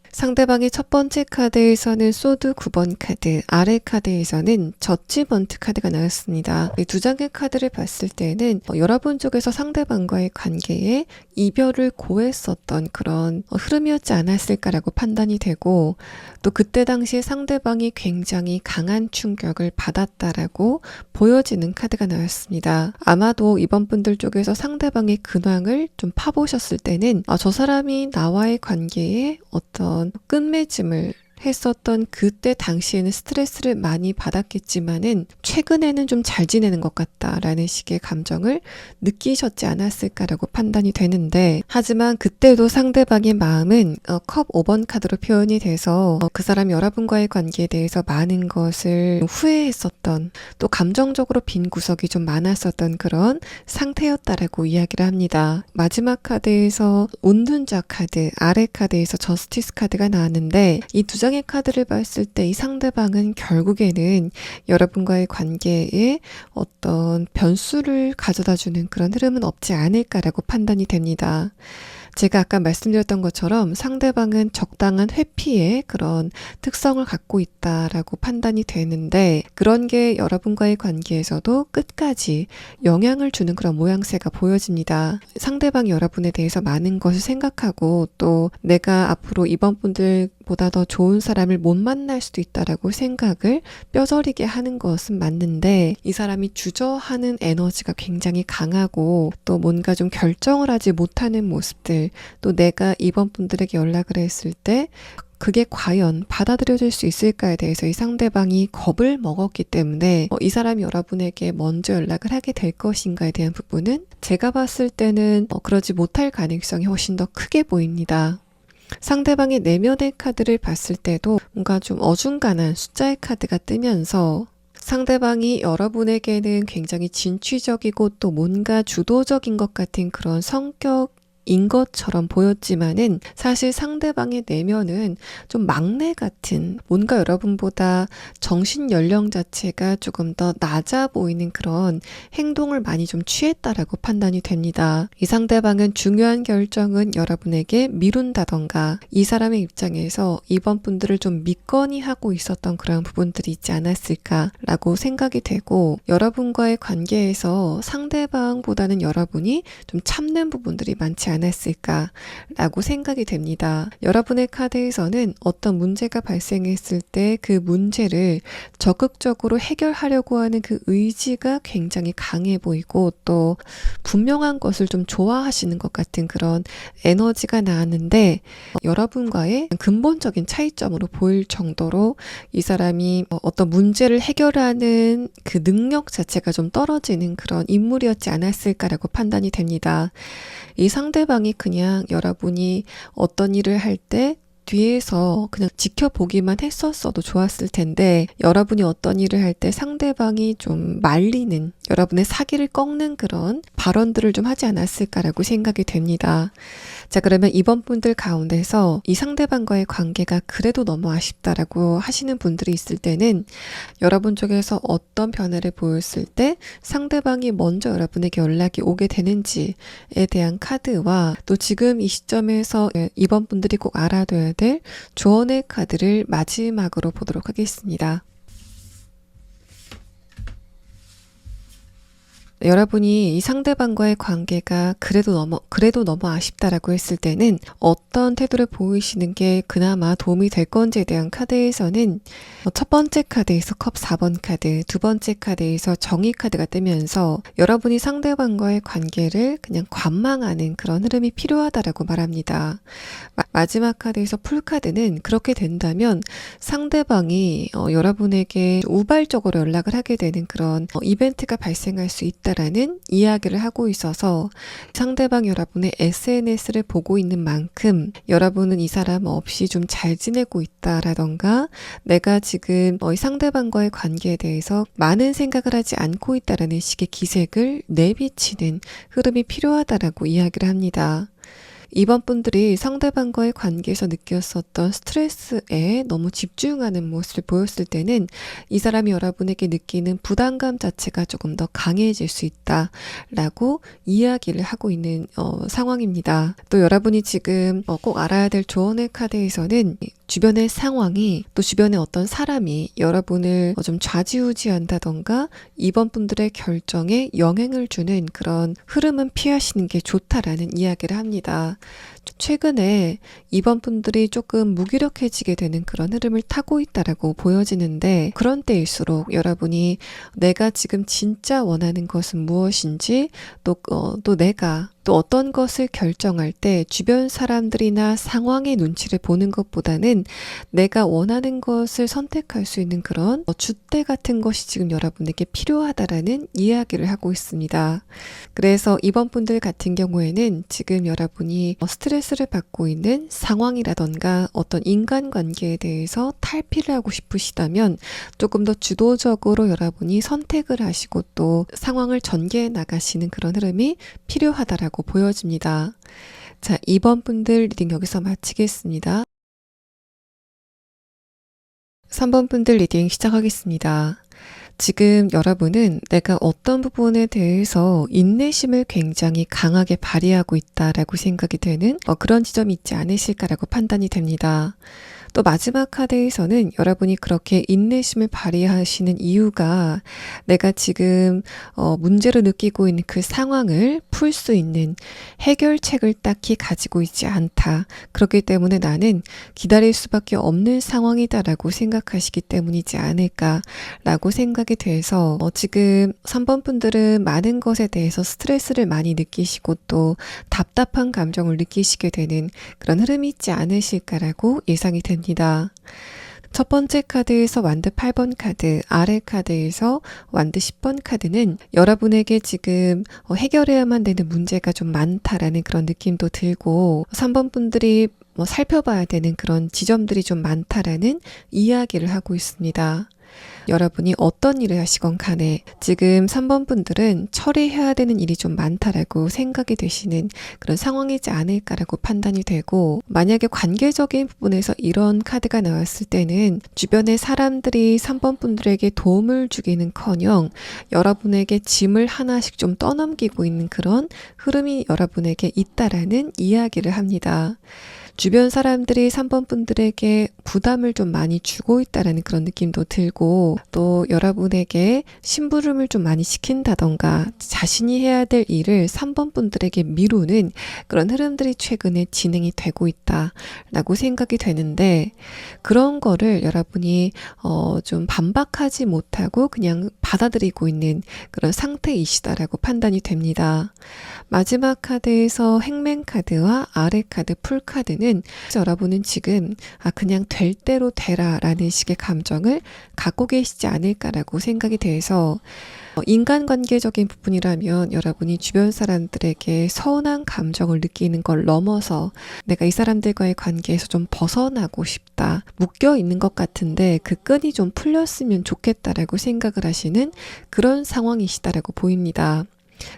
상대방의 첫 번째 카드에서는 소드 9번 카드, 아래 카드에서는 저지먼트 카드가 나왔습니다. 이 두 장의 카드를 봤을 때는 여러분 쪽에서 상대방과의 관계에 이별을 고했었던 그런 흐름이었지 않았을까라고 판단이 되고, 또 그때 당시에 상대방이 굉장히 강한 충격을 받았다라고 보여지는 카드가 나왔습니다. 아마도 이번 분들 쪽에서 상대방의 근황을 좀 파보셨을 때는 저 사람이 나와의 관계에 어떤 끝맺음을 했었던 그때 당시에는 스트레스를 많이 받았겠지만은 최근에는 좀 잘 지내는 것 같다라는 식의 감정을 느끼셨지 않았을까라고 판단이 되는데, 하지만 그때도 상대방의 마음은 컵 5번 카드로 표현이 돼서 그 사람 여러분과의 관계에 대해서 많은 것을 후회했었던, 또 감정적으로 빈 구석이 좀 많았었던 그런 상태였다라고 이야기를 합니다. 마지막 카드에서 온둔자 카드, 아래 카드에서 저스티스 카드가 나왔는데, 이 두 장의 카드를 봤을 때 이 상대방은 결국에는 여러분과의 관계에 어떤 변수를 가져다주는 그런 흐름은 없지 않을까라고 판단이 됩니다. 제가 아까 말씀드렸던 것처럼 상대방은 적당한 회피의 그런 특성을 갖고 있다라고 판단이 되는데, 그런 게 여러분과의 관계에서도 끝까지 영향을 주는 그런 모양새가 보여집니다. 상대방이 여러분에 대해서 많은 것을 생각하고, 또 내가 앞으로 이번 분들보다 더 좋은 사람을 못 만날 수도 있다라고 생각을 뼈저리게 하는 것은 맞는데, 이 사람이 주저하는 에너지가 굉장히 강하고 또 뭔가 좀 결정을 하지 못하는 모습들, 또 내가 이번 분들에게 연락을 했을 때 그게 과연 받아들여질 수 있을까에 대해서 이 상대방이 겁을 먹었기 때문에 이 사람이 여러분에게 먼저 연락을 하게 될 것인가에 대한 부분은 제가 봤을 때는 그러지 못할 가능성이 훨씬 더 크게 보입니다. 상대방의 내면의 카드를 봤을 때도 뭔가 좀 어중간한 숫자의 카드가 뜨면서, 상대방이 여러분에게는 굉장히 진취적이고 또 뭔가 주도적인 것 같은 그런 성격인 것처럼 보였지만은, 사실 상대방의 내면은 좀 막내 같은, 뭔가 여러분보다 정신 연령 자체가 조금 더 낮아 보이는 그런 행동을 많이 좀 취했다라고 판단이 됩니다. 이 상대방은 중요한 결정은 여러분에게 미룬다던가, 이 사람의 입장에서 이번 분들을 좀 믿거니 하고 있었던 그런 부분들이 있지 않았을까라고 생각이 되고, 여러분과의 관계에서 상대방보다는 여러분이 좀 참는 부분들이 많지 않았을까라고 생각이 됩니다. 여러분의 카드에서는 어떤 문제가 발생했을 때 그 문제를 적극적으로 해결하려고 하는 그 의지가 굉장히 강해 보이고, 또 분명한 것을 좀 좋아하시는 것 같은 그런 에너지가 나왔는데, 여러분과의 근본적인 차이점으로 보일 정도로 이 사람이 어떤 문제를 해결하는 그 능력 자체가 좀 떨어지는 그런 인물이었지 않았을까라고 판단이 됩니다. 이 상대방이 그냥 여러분이 어떤 일을 할 때 뒤에서 그냥 지켜보기만 했었어도 좋았을 텐데 여러분이 어떤 일을 할 때 상대방이 좀 말리는, 여러분의 사기를 꺾는 그런 발언들을 좀 하지 않았을까라고 생각이 됩니다. 자, 그러면 이번 분들 가운데서 이 상대방과의 관계가 그래도 너무 아쉽다라고 하시는 분들이 있을 때는 여러분 쪽에서 어떤 변화를 보였을 때 상대방이 먼저 여러분에게 연락이 오게 되는지에 대한 카드와 또 지금 이 시점에서 이번 분들이 꼭 알아둬야 될 조언의 카드를 마지막으로 보도록 하겠습니다. 여러분이 이 상대방과의 관계가 그래도 너무 아쉽다라고 했을 때는 어떤 태도를 보이시는 게 그나마 도움이 될 건지에 대한 카드에서는 첫 번째 카드에서 컵 4번 카드, 두 번째 카드에서 정의 카드가 뜨면서 여러분이 상대방과의 관계를 그냥 관망하는 그런 흐름이 필요하다라고 말합니다. 마지막 카드에서 풀 카드는 그렇게 된다면 상대방이 여러분에게 우발적으로 연락을 하게 되는 그런 이벤트가 발생할 수 있다라는 이야기를 하고 있어서 상대방 여러분의 SNS를 보고 있는 만큼 여러분은 이 사람 없이 좀 잘 지내고 있다라던가 내가 지금 이 상대방과의 관계에 대해서 많은 생각을 하지 않고 있다라는 식의 기색을 내비치는 흐름이 필요하다라고 이야기를 합니다. 이번 분들이 상대방과의 관계에서 느꼈었던 스트레스에 너무 집중하는 모습을 보였을 때는 이 사람이 여러분에게 느끼는 부담감 자체가 조금 더 강해질 수 있다라고 이야기를 하고 있는 상황입니다. 또 여러분이 지금 꼭 알아야 될 조언의 카드에서는 주변의 상황이 또 주변의 어떤 사람이 여러분을 좀 좌지우지한다던가 이번 분들의 결정에 영향을 주는 그런 흐름은 피하시는 게 좋다라는 이야기를 합니다. 최근에 이번 분들이 조금 무기력해지게 되는 그런 흐름을 타고 있다라고 보여지는데 그런 때일수록 여러분이 내가 지금 진짜 원하는 것은 무엇인지 또 내가 또 어떤 것을 결정할 때 주변 사람들이나 상황의 눈치를 보는 것보다는 내가 원하는 것을 선택할 수 있는 그런 줏대 같은 것이 지금 여러분에게 필요하다라는 이야기를 하고 있습니다. 그래서 이번 분들 같은 경우에는 지금 여러분이 스트레스를 받고 있는 상황이라던가 어떤 인간관계에 대해서 탈피를 하고 싶으시다면 조금 더 주도적으로 여러분이 선택을 하시고 또 상황을 전개해 나가시는 그런 흐름이 필요하다라고 보여집니다. 자, 2번 분들 리딩 여기서 마치겠습니다. 3번 분들 리딩 시작하겠습니다. 지금 여러분은 내가 어떤 부분에 대해서 인내심을 굉장히 강하게 발휘하고 있다라고 생각이 되는 그런 지점이 있지 않으실까라고 판단이 됩니다. 또 마지막 카드에서는 여러분이 그렇게 인내심을 발휘하시는 이유가 내가 지금 문제로 느끼고 있는 그 상황을 풀 수 있는 해결책을 딱히 가지고 있지 않다. 그렇기 때문에 나는 기다릴 수밖에 없는 상황이다라고 생각하시기 때문이지 않을까라고 생각이 돼서 지금 3번 분들은 많은 것에 대해서 스트레스를 많이 느끼시고 또 답답한 감정을 느끼시게 되는 그런 흐름이 있지 않으실까라고 예상이 됩니다. 첫 번째 카드에서 완드 8번 카드, 아래 카드에서 완드 10번 카드는 여러분에게 지금 해결해야만 되는 문제가 좀 많다라는 그런 느낌도 들고 3번 분들이 살펴봐야 되는 그런 지점들이 좀 많다라는 이야기를 하고 있습니다. 여러분이 어떤 일을 하시건 간에 지금 3번 분들은 처리해야 되는 일이 좀 많다라고 생각이 되시는 그런 상황이지 않을까라고 판단이 되고 만약에 관계적인 부분에서 이런 카드가 나왔을 때는 주변의 사람들이 3번 분들에게 도움을 주기는커녕 여러분에게 짐을 하나씩 좀 떠넘기고 있는 그런 흐름이 여러분에게 있다라는 이야기를 합니다. 주변 사람들이 3번 분들에게 부담을 좀 많이 주고 있다라는 그런 느낌도 들고 또 여러분에게 심부름을 좀 많이 시킨다던가 자신이 해야 될 일을 3번 분들에게 미루는 그런 흐름들이 최근에 진행이 되고 있다라고 생각이 되는데 그런 거를 여러분이 좀 반박하지 못하고 그냥 받아들이고 있는 그런 상태이시다라고 판단이 됩니다. 마지막 카드에서 행맨 카드와 아래 카드 풀 카드는 보면은 여러분은 지금 그냥 될 대로 되라 라는 식의 감정을 갖고 계시지 않을까라고 생각이 돼서 인간관계적인 부분이라면 여러분이 주변 사람들에게 서운한 감정을 느끼는 걸 넘어서 내가 이 사람들과의 관계에서 좀 벗어나고 싶다. 묶여 있는 것 같은데 그 끈이 좀 풀렸으면 좋겠다라고 생각을 하시는 그런 상황이시다라고 보입니다.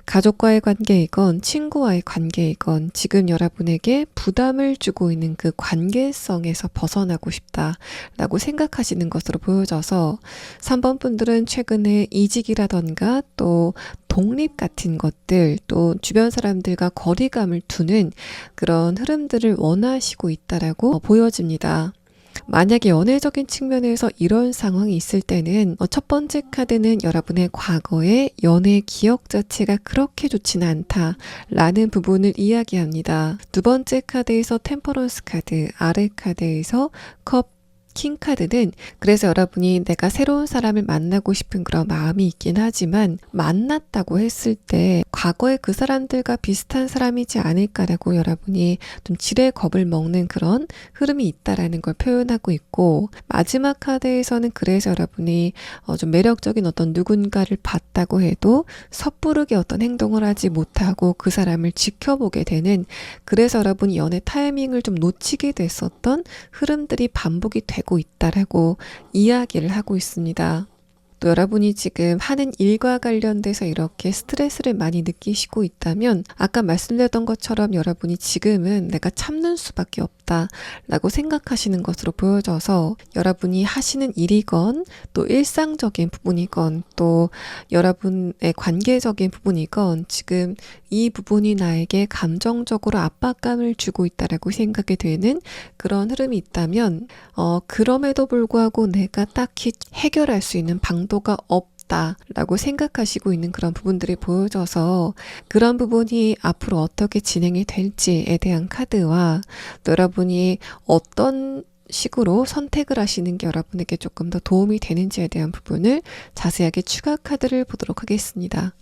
가족과의 관계이건 친구와의 관계이건 지금 여러분에게 부담을 주고 있는 그 관계성에서 벗어나고 싶다라고 생각하시는 것으로 보여져서 3번 분들은 최근에 이직이라던가 또 독립 같은 것들 또 주변 사람들과 거리감을 두는 그런 흐름들을 원하시고 있다라고 보여집니다. 만약에 연애적인 측면에서 이런 상황이 있을 때는 첫 번째 카드는 여러분의 과거의 연애 기억 자체가 그렇게 좋지는 않다라는 부분을 이야기합니다. 두 번째 카드에서 템퍼런스 카드, 아래 카드에서 컵 킹카드는 그래서 여러분이 내가 새로운 사람을 만나고 싶은 그런 마음이 있긴 하지만 만났다고 했을 때 과거에 그 사람들과 비슷한 사람이지 않을까라고 여러분이 좀 지레 겁을 먹는 그런 흐름이 있다라는 걸 표현하고 있고 마지막 카드에서는 그래서 여러분이 좀 매력적인 어떤 누군가를 봤다고 해도 섣부르게 어떤 행동을 하지 못하고 그 사람을 지켜보게 되는 그래서 여러분이 연애 타이밍을 좀 놓치게 됐었던 흐름들이 반복이 되고 있다라고 이야기를 하고 있습니다. 또 여러분이 지금 하는 일과 관련돼서 이렇게 스트레스를 많이 느끼시고 있다면 아까 말씀드렸던 것처럼 여러분이 지금은 내가 참는 수밖에 없다라고 생각하시는 것으로 보여져서 여러분이 하시는 일이건 또 일상적인 부분이건 또 여러분의 관계적인 부분이건 지금 이 부분이 나에게 감정적으로 압박감을 주고 있다라고 생각이 되는 그런 흐름이 있다면 그럼에도 불구하고 내가 딱히 해결할 수 있는 방도가 없다라고 생각하시고 있는 그런 부분들이 보여져서 그런 부분이 앞으로 어떻게 진행이 될지에 대한 카드와 또 여러분이 어떤 식으로 선택을 하시는 게 여러분에게 조금 더 도움이 되는지에 대한 부분을 자세하게 추가 카드를 보도록 하겠습니다.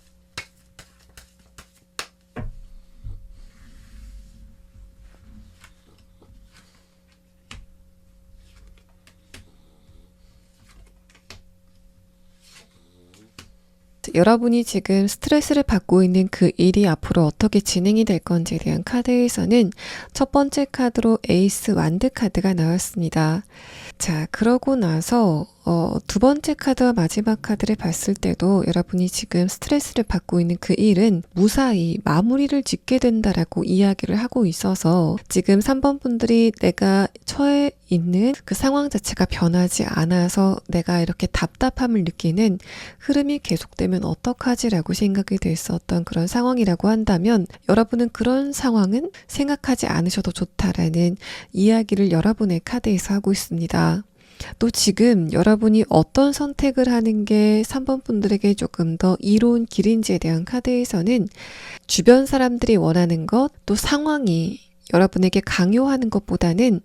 여러분이 지금 스트레스를 받고 있는 그 일이 앞으로 어떻게 진행이 될 건지에 대한 카드에서는 첫 번째 카드로 에이스 완드 카드가 나왔습니다. 자, 그러고 나서 두 번째 카드와 마지막 카드를 봤을 때도 여러분이 지금 스트레스를 받고 있는 그 일은 무사히 마무리를 짓게 된다라고 이야기를 하고 있어서 지금 3번 분들이 내가 처해 있는 그 상황 자체가 변하지 않아서 내가 이렇게 답답함을 느끼는 흐름이 계속되면 어떡하지라고 생각이 됐었던 그런 상황이라고 한다면 여러분은 그런 상황은 생각하지 않으셔도 좋다라는 이야기를 여러분의 카드에서 하고 있습니다. 또 지금 여러분이 어떤 선택을 하는 게 3번 분들에게 조금 더 이로운 길인지에 대한 카드에서는 주변 사람들이 원하는 것, 또 상황이 여러분에게 강요하는 것보다는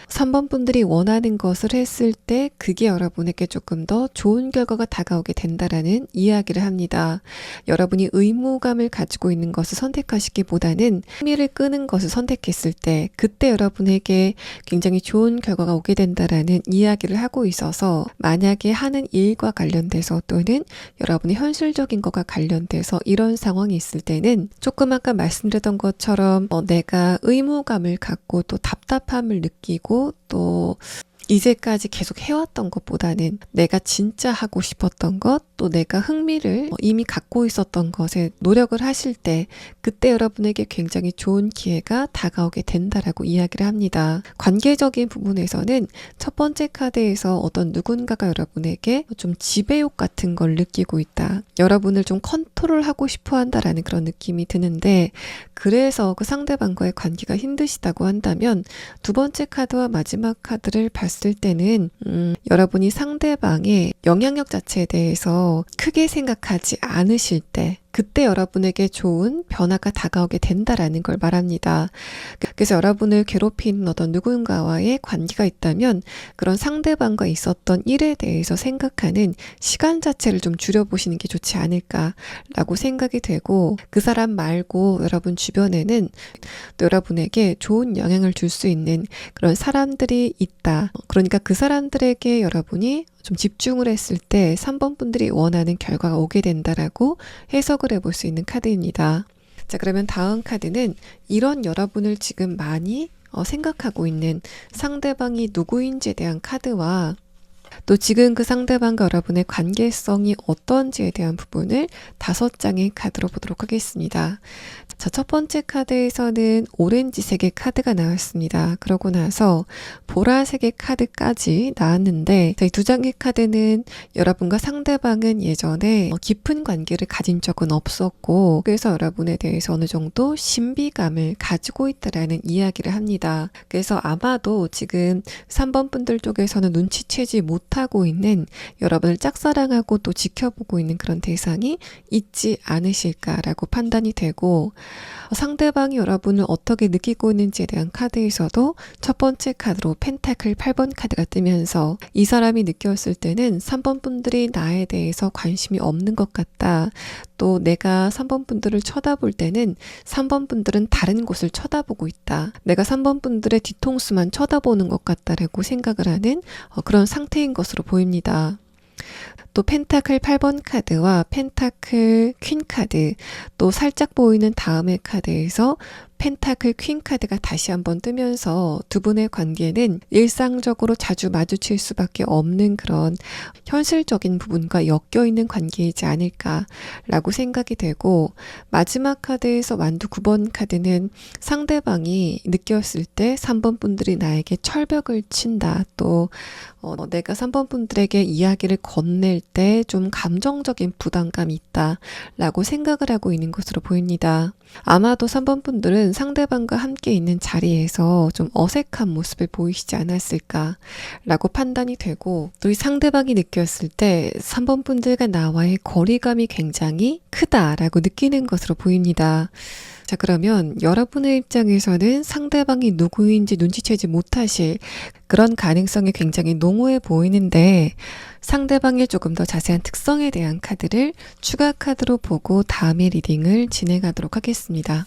3번 분들이 원하는 것을 했을 때 그게 여러분에게 조금 더 좋은 결과가 다가오게 된다라는 이야기를 합니다. 여러분이 의무감을 가지고 있는 것을 선택하시기보다는 흥미를 끄는 것을 선택했을 때 그때 여러분에게 굉장히 좋은 결과가 오게 된다라는 이야기를 하고 있어서 만약에 하는 일과 관련돼서 또는 여러분의 현실적인 것과 관련돼서 이런 상황이 있을 때는 조금 아까 말씀드렸던 것처럼 내가 의무감을 갖고 또 답답함을 느끼고 또 이제까지 계속 해왔던 것보다는 내가 진짜 하고 싶었던 것, 또 내가 흥미를 이미 갖고 있었던 것에 노력을 하실 때 그때 여러분에게 굉장히 좋은 기회가 다가오게 된다라고 이야기를 합니다. 관계적인 부분에서는 첫 번째 카드에서 어떤 누군가가 여러분에게 좀 지배욕 같은 걸 느끼고 있다. 여러분을 좀 컨트롤하고 싶어 한다라는 그런 느낌이 드는데 그래서 그 상대방과의 관계가 힘드시다고 한다면 두 번째 카드와 마지막 카드를 봤을 때는 여러분이 상대방의 영향력 자체에 대해서 크게 생각하지 않으실 때 그때 여러분에게 좋은 변화가 다가오게 된다라는 걸 말합니다. 그래서 여러분을 괴롭히는 어떤 누군가와의 관계가 있다면 그런 상대방과 있었던 일에 대해서 생각하는 시간 자체를 좀 줄여보시는 게 좋지 않을까라고 생각이 되고, 그 사람 말고 여러분 주변에는 또 여러분에게 좋은 영향을 줄 수 있는 그런 사람들이 있다. 그러니까 그 사람들에게 여러분이 좀 집중을 했을 때 3번 분들이 원하는 결과가 오게 된다라고 해석을 해볼 수 있는 카드입니다. 자, 그러면 다음 카드는 이런 여러분을 지금 많이 생각하고 있는 상대방이 누구인지에 대한 카드와 또 지금 그 상대방과 여러분의 관계성이 어떤지에 대한 부분을 5장의 카드로 보도록 하겠습니다. 자, 첫 번째 카드에서는 오렌지색의 카드가 나왔습니다. 그러고 나서 보라색의 카드까지 나왔는데, 이 2장의 카드는 여러분과 상대방은 예전에 깊은 관계를 가진 적은 없었고, 그래서 여러분에 대해서 어느 정도 신비감을 가지고 있다라는 이야기를 합니다. 그래서 아마도 지금 3번 분들 쪽에서는 눈치채지 못하고 있는, 여러분을 짝사랑하고 또 지켜보고 있는 그런 대상이 있지 않으실까라고 판단이 되고, 상대방이 여러분을 어떻게 느끼고 있는지에 대한 카드에서도 첫 번째 카드로 펜타클 8번 카드가 뜨면서 이 사람이 느꼈을 때는 3번 분들이 나에 대해서 관심이 없는 것 같다. 또 내가 3번 분들을 쳐다볼 때는 3번 분들은 다른 곳을 쳐다보고 있다. 내가 3번 분들의 뒤통수만 쳐다보는 것 같다라고 생각을 하는 그런 상태인 것으로 보입니다. 또 펜타클 8번 카드와 펜타클 퀸 카드, 또 살짝 보이는 다음의 카드에서 펜타클 퀸 카드가 다시 한번 뜨면서 두 분의 관계는 일상적으로 자주 마주칠 수밖에 없는 그런 현실적인 부분과 엮여있는 관계이지 않을까라고 생각이 되고, 마지막 카드에서 완두 9번 카드는 상대방이 느꼈을 때 3번 분들이 나에게 철벽을 친다. 또 내가 3번 분들에게 이야기를 건넬 때 좀 감정적인 부담감이 있다 라고 생각을 하고 있는 것으로 보입니다. 아마도 3번 분들은 상대방과 함께 있는 자리에서 좀 어색한 모습을 보이시지 않았을까 라고 판단이 되고, 또 이 상대방이 느꼈을 때 3번 분들과 나와의 거리감이 굉장히 크다라고 느끼는 것으로 보입니다. 자, 그러면 여러분의 입장에서는 상대방이 누구인지 눈치채지 못하실 그런 가능성이 굉장히 농후해 보이는데, 상대방의 조금 더 자세한 특성에 대한 카드를 추가 카드로 보고 다음의 리딩을 진행하도록 하겠습니다.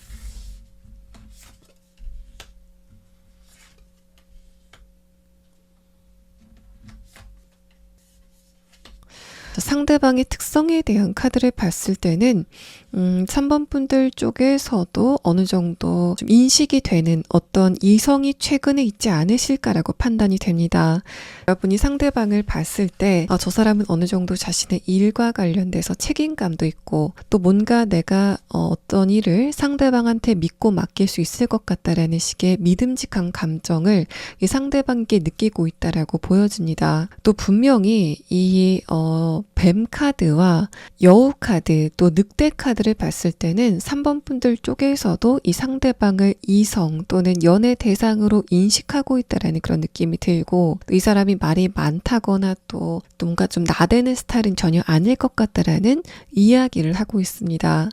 상대방의 특성에 대한 카드를 봤을 때는 3번 분들 쪽에서도 어느 정도 좀 인식이 되는 어떤 이성이 최근에 있지 않으실까라고 판단이 됩니다. 여러분이 상대방을 봤을 때 저 사람은 어느 정도 자신의 일과 관련돼서 책임감도 있고, 또 뭔가 내가 어떤 일을 상대방한테 믿고 맡길 수 있을 것 같다라는 식의 믿음직한 감정을 이 상대방께 느끼고 있다라고 보여집니다. 또 분명히 이 뱀 카드와 여우 카드, 또 늑대 카드를 봤을 때는 3번 분들 쪽에서도 이 상대방을 이성 또는 연애 대상으로 인식하고 있다라는 그런 느낌이 들고, 이 사람이 말이 많다거나 또 뭔가 좀 나대는 스타일은 전혀 아닐 것 같다라는 이야기를 하고 있습니다.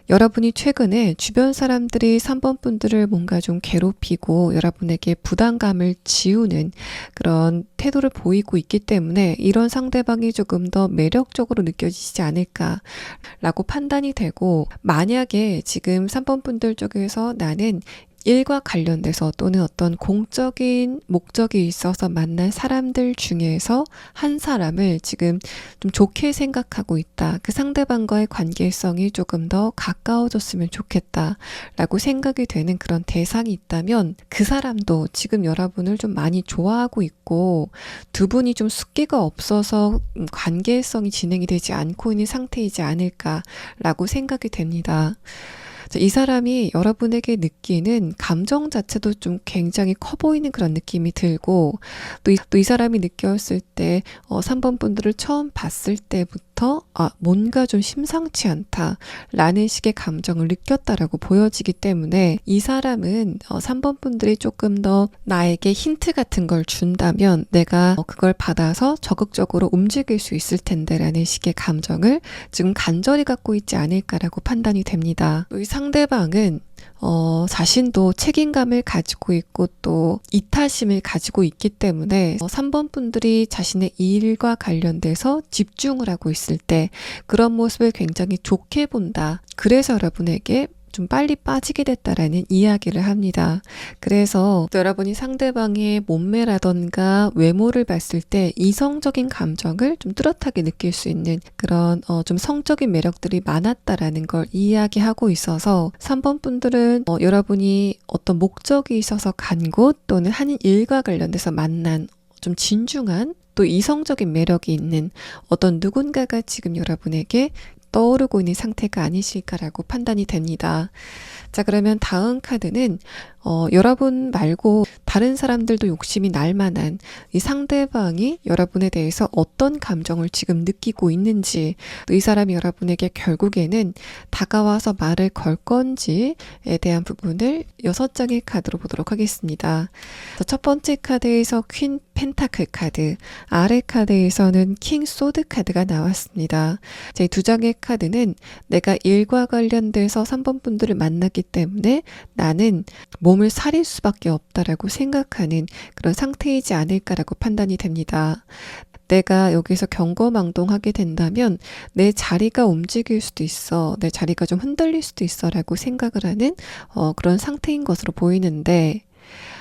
여러분이 최근에 주변 사람들이 3번 분들을 뭔가 좀 괴롭히고 여러분에게 부담감을 지우는 그런 태도를 보이고 있기 때문에 이런 상대방이 조금 더 매력적으로 느껴지지 않을까라고 판단이 되고, 만약에 지금 3번 분들 쪽에서 나는 일과 관련돼서 또는 어떤 공적인 목적이 있어서 만난 사람들 중에서 한 사람을 지금 좀 좋게 생각하고 있다. 그 상대방과의 관계성이 조금 더 가까워졌으면 좋겠다 라고 생각이 되는 그런 대상이 있다면, 그 사람도 지금 여러분을 좀 많이 좋아하고 있고 두 분이 좀 숫기가 없어서 관계성이 진행이 되지 않고 있는 상태이지 않을까라고 생각이 됩니다. 이 사람이 여러분에게 느끼는 감정 자체도 좀 굉장히 커 보이는 그런 느낌이 들고, 또 이 사람이 느꼈을 때 3번 분들을 처음 봤을 때부터 때부터 뭔가 좀 심상치 않다라는 식의 감정을 느꼈다라고 보여지기 때문에 이 사람은 3번 분들이 조금 더 나에게 힌트 같은 걸 준다면 내가 그걸 받아서 적극적으로 움직일 수 있을 텐데 라는 식의 감정을 지금 간절히 갖고 있지 않을까라고 판단이 됩니다. 이 상대방은 자신도 책임감을 가지고 있고 또 이타심을 가지고 있기 때문에 3번 분들이 자신의 일과 관련돼서 집중을 하고 있을 때 그런 모습을 굉장히 좋게 본다. 그래서 여러분에게 좀 빨리 빠지게 됐다라는 이야기를 합니다. 그래서 여러분이 상대방의 몸매라던가 외모를 봤을 때 이성적인 감정을 좀 뚜렷하게 느낄 수 있는 그런 좀 성적인 매력들이 많았다라는 걸 이야기하고 있어서 3번 분들은 여러분이 어떤 목적이 있어서 간 곳 또는 하는 일과 관련돼서 만난 좀 진중한 또 이성적인 매력이 있는 어떤 누군가가 지금 여러분에게 떠오르고 있는 상태가 아니실까라고 판단이 됩니다. 자, 그러면 다음 카드는 여러분 말고 다른 사람들도 욕심이 날 만한 이 상대방이 여러분에 대해서 어떤 감정을 지금 느끼고 있는지, 또 이 사람이 여러분에게 결국에는 다가와서 말을 걸 건지에 대한 부분을 6장의 카드로 보도록 하겠습니다. 첫 번째 카드에서 퀸 펜타클 카드, 아래 카드에서는 킹 소드 카드가 나왔습니다. 이 두 장의 카드는 내가 일과 관련돼서 3번 분들을 만났기 때문에 나는 몸을 사릴 수밖에 없다라고 생각하는 그런 상태이지 않을까라고 판단이 됩니다. 내가 여기서 경거망동하게 된다면 내 자리가 움직일 수도 있어, 내 자리가 좀 흔들릴 수도 있어 라고 생각을 하는 그런 상태인 것으로 보이는데,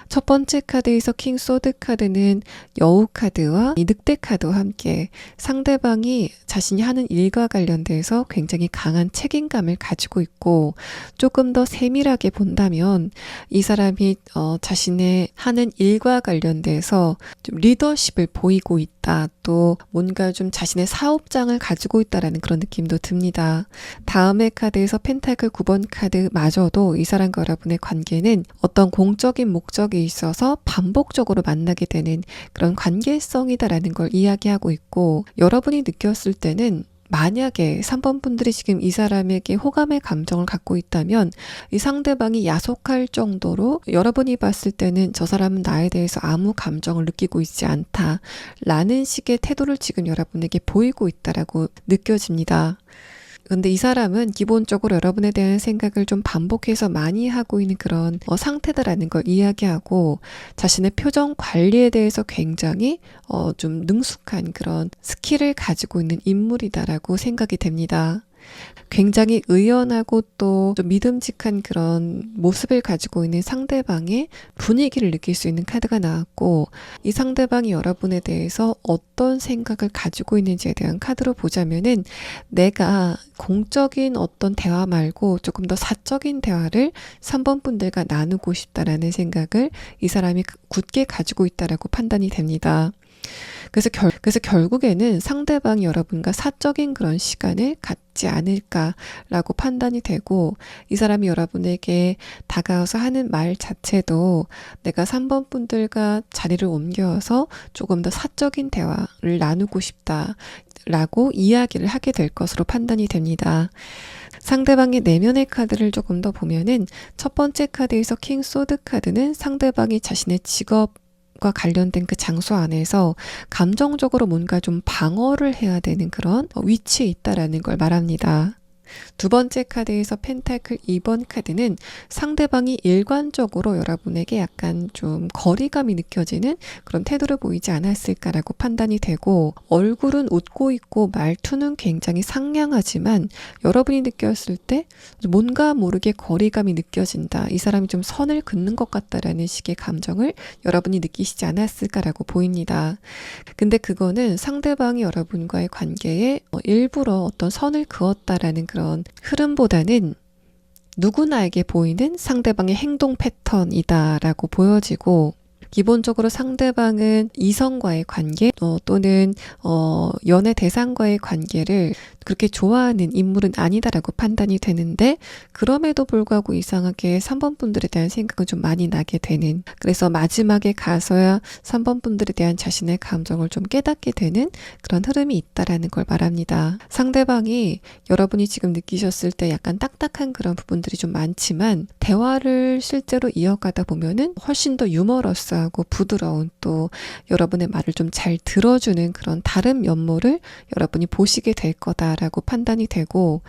첫 번째 카드에서 킹 소드 카드는 여우 카드와 이 늑대 카드와 함께 상대방이 자신이 하는 일과 관련돼서 굉장히 강한 책임감을 가지고 있고, 조금 더 세밀하게 본다면 이 사람이 자신의 하는 일과 관련돼서 좀 리더십을 보이고 있다, 또 뭔가 좀 자신의 사업장을 가지고 있다라는 그런 느낌도 듭니다. 다음의 카드에서 펜타클 9번 카드마저도 이 사람과 여러분의 관계는 어떤 공적인 목적이 있어서 반복적으로 만나게 되는 그런 관계성이다라는 걸 이야기하고 있고, 여러분이 느꼈을 때는 만약에 3번 분들이 지금 이 사람에게 호감의 감정을 갖고 있다면 이 상대방이 야속할 정도로 여러분이 봤을 때는 저 사람은 나에 대해서 아무 감정을 느끼고 있지 않다라는 식의 태도를 지금 여러분에게 보이고 있다라고 느껴집니다. 근데 이 사람은 기본적으로 여러분에 대한 생각을 좀 반복해서 많이 하고 있는 그런 상태다라는 걸 이야기하고, 자신의 표정 관리에 대해서 굉장히 좀 능숙한 그런 스킬을 가지고 있는 인물이다라고 생각이 됩니다. 굉장히 의연하고 또 좀 믿음직한 그런 모습을 가지고 있는 상대방의 분위기를 느낄 수 있는 카드가 나왔고, 이 상대방이 여러분에 대해서 어떤 생각을 가지고 있는지에 대한 카드로 보자면은 내가 공적인 어떤 대화 말고 조금 더 사적인 대화를 3번 분들과 나누고 싶다라는 생각을 이 사람이 굳게 가지고 있다라고 판단이 됩니다. 그래서 결국에는 상대방이 여러분과 사적인 그런 시간을 갖지 않을까라고 판단이 되고, 이 사람이 여러분에게 다가와서 하는 말 자체도 내가 3번 분들과 자리를 옮겨서 조금 더 사적인 대화를 나누고 싶다라고 이야기를 하게 될 것으로 판단이 됩니다. 상대방의 내면의 카드를 조금 더 보면은 첫 번째 카드에서 킹 소드 카드는 상대방이 자신의 직업 과 관련된 그 장소 안에서 감정적으로 뭔가 좀 방어를 해야 되는 그런 위치에 있다라는 걸 말합니다. 두 번째 카드에서 펜타클 2번 카드는 상대방이 일관적으로 여러분에게 약간 좀 거리감이 느껴지는 그런 태도를 보이지 않았을까라고 판단이 되고, 얼굴은 웃고 있고 말투는 굉장히 상냥하지만 여러분이 느꼈을 때 뭔가 모르게 거리감이 느껴진다, 이 사람이 좀 선을 긋는 것 같다라는 식의 감정을 여러분이 느끼시지 않았을까라고 보입니다. 근데 그거는 상대방이 여러분과의 관계에 일부러 어떤 선을 그었다라는 그런 흐름보다는 누구나에게 보이는 상대방의 행동 패턴이다라고 보여지고, 기본적으로 상대방은 이성과의 관계 또는 연애 대상과의 관계를 그렇게 좋아하는 인물은 아니다라고 판단이 되는데 그럼에도 불구하고 이상하게 3번 분들에 대한 생각은 좀 많이 나게 되는, 그래서 마지막에 가서야 3번 분들에 대한 자신의 감정을 좀 깨닫게 되는 그런 흐름이 있다라는 걸 말합니다. 상대방이 여러분이 지금 느끼셨을 때 약간 딱딱한 그런 부분들이 좀 많지만 대화를 실제로 이어가다 보면은 훨씬 더 유머러스하고 부드러운, 또 여러분의 말을 좀 잘 들어주는 그런 다른 면모를 여러분이 보시게 될 거다라고 판단이 되고,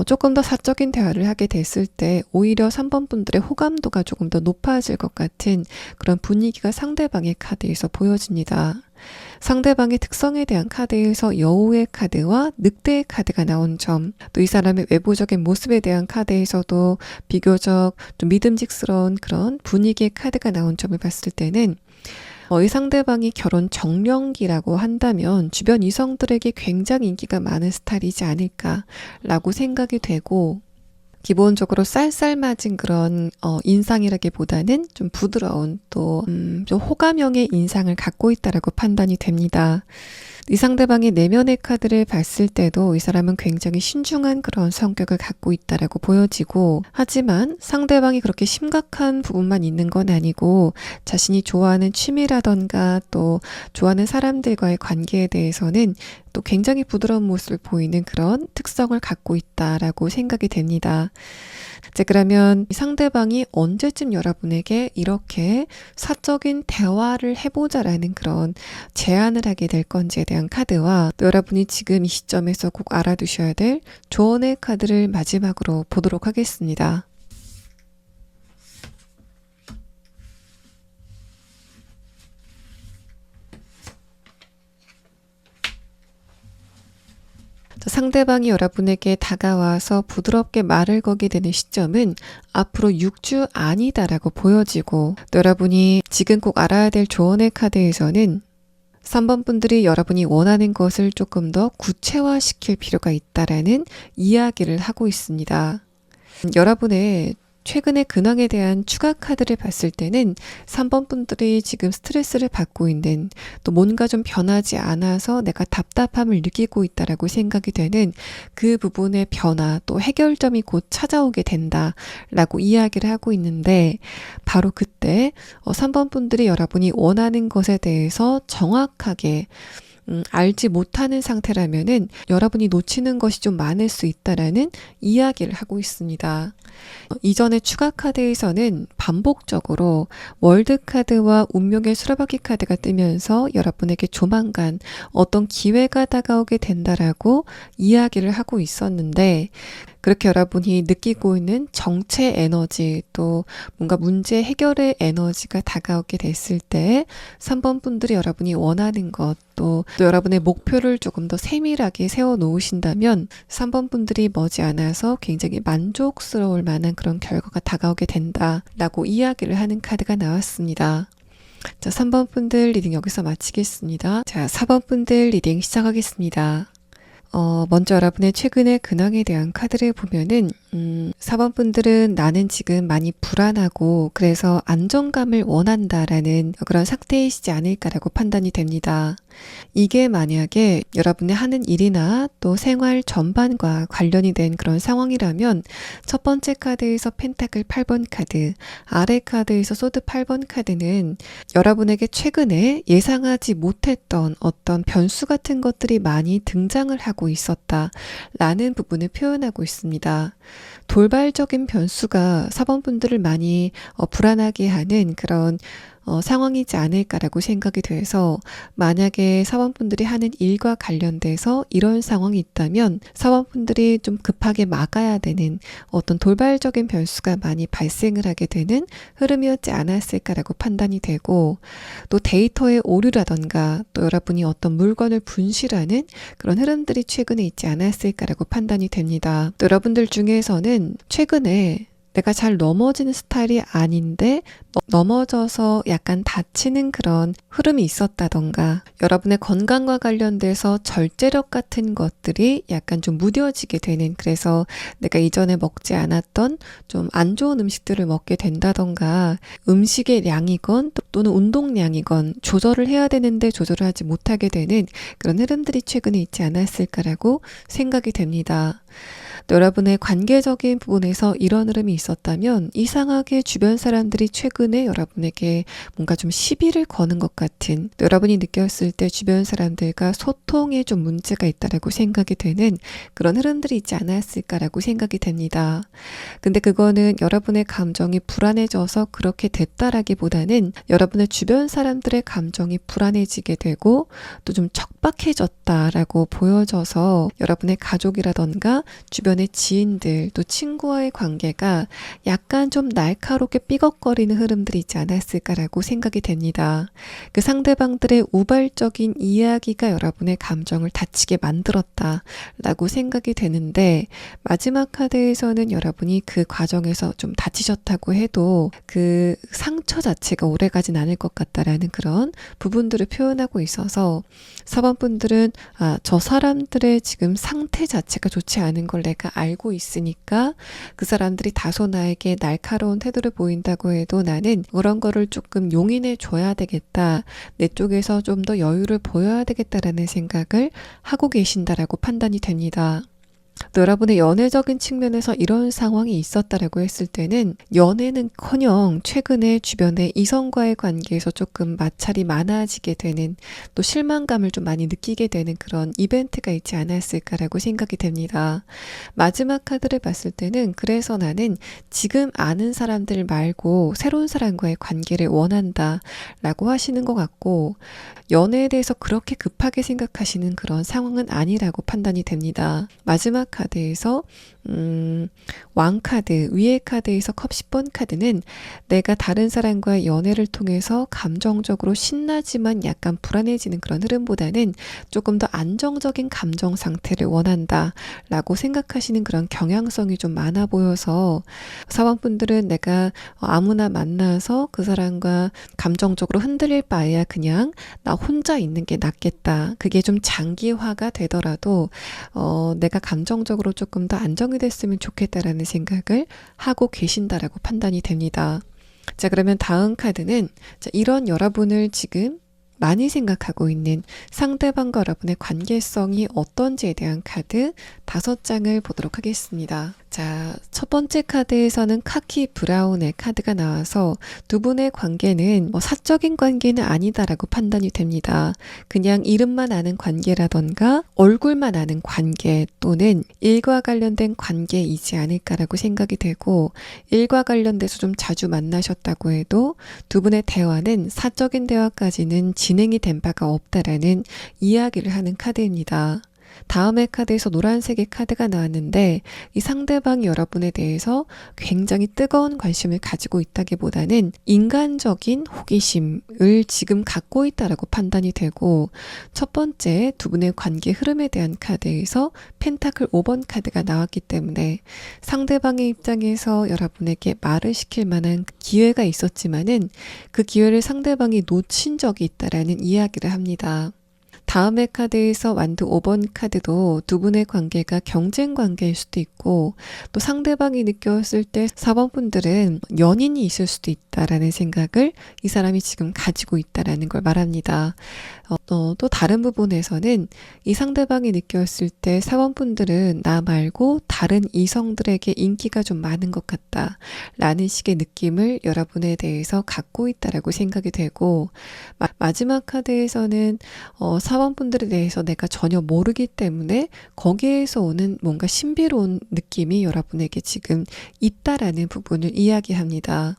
조금 더 사적인 대화를 하게 됐을 때 오히려 3번 분들의 호감도가 조금 더 높아질 것 같은 그런 분위기가 상대방의 카드에서 보여집니다. 상대방의 특성에 대한 카드에서 여우의 카드와 늑대의 카드가 나온 점, 또 이 사람의 외부적인 모습에 대한 카드에서도 비교적 좀 믿음직스러운 그런 분위기의 카드가 나온 점을 봤을 때는 이 상대방이 결혼 정령기라고 한다면 주변 이성들에게 굉장히 인기가 많은 스타일이지 않을까라고 생각이 되고, 기본적으로 쌀쌀맞은 그런 인상이라기보다는 좀 부드러운, 또 좀 호감형의 인상을 갖고 있다라고 판단이 됩니다. 이 상대방의 내면의 카드를 봤을 때도 이 사람은 굉장히 신중한 그런 성격을 갖고 있다라고 보여지고, 하지만 상대방이 그렇게 심각한 부분만 있는 건 아니고 자신이 좋아하는 취미라던가 또 좋아하는 사람들과의 관계에 대해서는 또 굉장히 부드러운 모습을 보이는 그런 특성을 갖고 있다라고 생각이 됩니다. 이제 그러면 상대방이 언제쯤 여러분에게 이렇게 사적인 대화를 해보자라는 그런 제안을 하게 될 건지에 대한 카드와, 또 여러분이 지금 이 시점에서 꼭 알아두셔야 될 조언의 카드를 마지막으로 보도록 하겠습니다. 상대방이 여러분에게 다가와서 부드럽게 말을 걸게 되는 시점은 앞으로 6주 아니다라고 보여지고, 또 여러분이 지금 꼭 알아야 될 조언의 카드에서는 3번 분들이 여러분이 원하는 것을 조금 더 구체화시킬 필요가 있다라는 이야기를 하고 있습니다. 여러분의 최근의 근황에 대한 추가 카드를 봤을 때는 3번 분들이 지금 스트레스를 받고 있는, 또 뭔가 좀 변하지 않아서 내가 답답함을 느끼고 있다라고 생각이 되는 그 부분의 변화, 또 해결점이 곧 찾아오게 된다라고 이야기를 하고 있는데, 바로 그때 3번 분들이 여러분이 원하는 것에 대해서 정확하게 알지 못하는 상태라면은 여러분이 놓치는 것이 좀 많을 수 있다라는 이야기를 하고 있습니다. 이전에 추가 카드에서는 반복적으로 월드 카드와 운명의 수레바퀴 카드가 뜨면서 여러분에게 조만간 어떤 기회가 다가오게 된다라고 이야기를 하고 있었는데, 그렇게 여러분이 느끼고 있는 정체 에너지, 또 뭔가 문제 해결의 에너지가 다가오게 됐을 때 3번 분들이 여러분이 원하는 것, 또 여러분의 목표를 조금 더 세밀하게 세워 놓으신다면 3번 분들이 머지않아서 굉장히 만족스러울 만한 그런 결과가 다가오게 된다라고 이야기를 하는 카드가 나왔습니다. 자, 3번 분들 리딩 여기서 마치겠습니다. 자, 4번 분들 리딩 시작하겠습니다. 먼저 여러분의 최근의 근황에 대한 카드를 보면은 4번 분들은 나는 지금 많이 불안하고 그래서 안정감을 원한다라는 그런 상태이시지 않을까라고 판단이 됩니다. 이게 만약에 여러분의 하는 일이나 또 생활 전반과 관련이 된 그런 상황이라면 첫 번째 카드에서 펜타클 8번 카드, 아래 카드에서 소드 8번 카드는 여러분에게 최근에 예상하지 못했던 어떤 변수 같은 것들이 많이 등장을 하고 있었다라는 부분을 표현하고 있습니다. 돌발적인 변수가 4번 분들을 많이 불안하게 하는 그런 상황이지 않을까라고 생각이 돼서, 만약에 4번 분들이 하는 일과 관련돼서 이런 상황이 있다면 4번 분들이 좀 급하게 막아야 되는 어떤 돌발적인 변수가 많이 발생을 하게 되는 흐름이었지 않았을까라고 판단이 되고, 또 데이터의 오류라던가 또 여러분이 어떤 물건을 분실하는 그런 흐름들이 최근에 있지 않았을까라고 판단이 됩니다. 또 여러분들 중에서는 최근에 내가 잘 넘어지는 스타일이 아닌데 넘어져서 약간 다치는 그런 흐름이 있었다던가, 여러분의 건강과 관련돼서 절제력 같은 것들이 약간 좀 무뎌지게 되는, 그래서 내가 이전에 먹지 않았던 좀 안 좋은 음식들을 먹게 된다던가, 음식의 량이건 또는 운동량이건 조절을 해야 되는데 조절을 하지 못하게 되는 그런 흐름들이 최근에 있지 않았을까라고 생각이 됩니다. 또 여러분의 관계적인 부분에서 이런 흐름이 있었다면, 이상하게 주변 사람들이 최근에 여러분에게 뭔가 좀 시비를 거는 것 같은, 또 여러분이 느꼈을 때 주변 사람들과 소통에 좀 문제가 있다라고 생각이 되는 그런 흐름들이 있지 않았을까라고 생각이 됩니다. 근데 그거는 여러분의 감정이 불안해져서 그렇게 됐다라기보다는 여러분의 주변 사람들의 감정이 불안해지게 되고 또 좀 척박해졌다라고 보여져서, 여러분의 가족이라던가 주변의 지인들 또 친구와의 관계가 약간 좀 날카롭게 삐걱거리는 흐름들이 있지 않았을까라고 생각이 됩니다. 그 상대방들의 우발적인 이야기가 여러분의 감정을 다치게 만들었다라고 생각이 되는데, 마지막 카드에서는 여러분이 그 과정에서 좀 다치셨다고 해도 그 상처 자체가 오래가진 않을 것 같다라는 그런 부분들을 표현하고 있어서, 4번 분들은 저 사람들의 지금 상태 자체가 좋지 않은 걸 내가 알고 있으니까 그 사람들이 다소 나에게 날카로운 태도를 보인다고 해도 나는 그런 거를 조금 용인해 줘야 되겠다, 내 쪽에서 좀 더 여유를 보여야 되겠다라는 생각을 하고 계신다라고 판단이 됩니다. 또 여러분의 연애적인 측면에서 이런 상황이 있었다라고 했을 때는, 연애는커녕 최근에 주변의 이성과의 관계에서 조금 마찰이 많아지게 되는, 또 실망감을 좀 많이 느끼게 되는 그런 이벤트가 있지 않았을까라고 생각이 됩니다. 마지막 카드를 봤을 때는, 그래서 나는 지금 아는 사람들 말고 새로운 사람과의 관계를 원한다 라고 하시는 것 같고, 연애에 대해서 그렇게 급하게 생각하시는 그런 상황은 아니라고 판단이 됩니다. 마지막 카드에서 왕카드, 위의 카드에서 컵 10번 카드는, 내가 다른 사람과의 연애를 통해서 감정적으로 신나지만 약간 불안해지는 그런 흐름보다는 조금 더 안정적인 감정 상태를 원한다 라고 생각하시는 그런 경향성이 좀 많아 보여서, 사원분들은 내가 아무나 만나서 그 사람과 감정적으로 흔들릴 바에야 그냥 나 혼자 있는 게 낫겠다, 그게 좀 장기화가 되더라도 내가 감정적으로 조금 더 안정이 됐으면 좋겠다라는 생각을 하고 계신다라고 판단이 됩니다. 자, 그러면 다음 카드는, 이런 여러분을 지금 많이 생각하고 있는 상대방과 여러분의 관계성이 어떤지에 대한 카드 5장을 보도록 하겠습니다. 자, 첫 번째 카드에서는 카키 브라운의 카드가 나와서, 두 분의 관계는 사적인 관계는 아니다라고 판단이 됩니다. 그냥 이름만 아는 관계라던가 얼굴만 아는 관계, 또는 일과 관련된 관계이지 않을까라고 생각이 되고, 일과 관련돼서 좀 자주 만나셨다고 해도 두 분의 대화는 사적인 대화까지는 진행이 된 바가 없다라는 이야기를 하는 카드입니다. 다음의 카드에서 노란색의 카드가 나왔는데, 이 상대방이 여러분에 대해서 굉장히 뜨거운 관심을 가지고 있다기보다는 인간적인 호기심을 지금 갖고 있다라고 판단이 되고, 첫 번째 두 분의 관계 흐름에 대한 카드에서 펜타클 5번 카드가 나왔기 때문에, 상대방의 입장에서 여러분에게 말을 시킬 만한 기회가 있었지만은 그 기회를 상대방이 놓친 적이 있다라는 이야기를 합니다. 다음의 카드에서 완두 5번 카드도 두 분의 관계가 경쟁 관계일 수도 있고, 또 상대방이 느꼈을 때 4번 분들은 연인이 있을 수도 있다라는 생각을 이 사람이 지금 가지고 있다라는 걸 말합니다. 또 다른 부분에서는 이 상대방이 느꼈을 때 4번 분들은 나 말고 다른 이성들에게 인기가 좀 많은 것 같다 라는 식의 느낌을 여러분에 대해서 갖고 있다라고 생각이 되고, 마지막 카드에서는 4번 분들에 대해서 내가 전혀 모르기 때문에 거기에서 오는 뭔가 신비로운 느낌이 여러분에게 지금 있다라는 부분을 이야기합니다.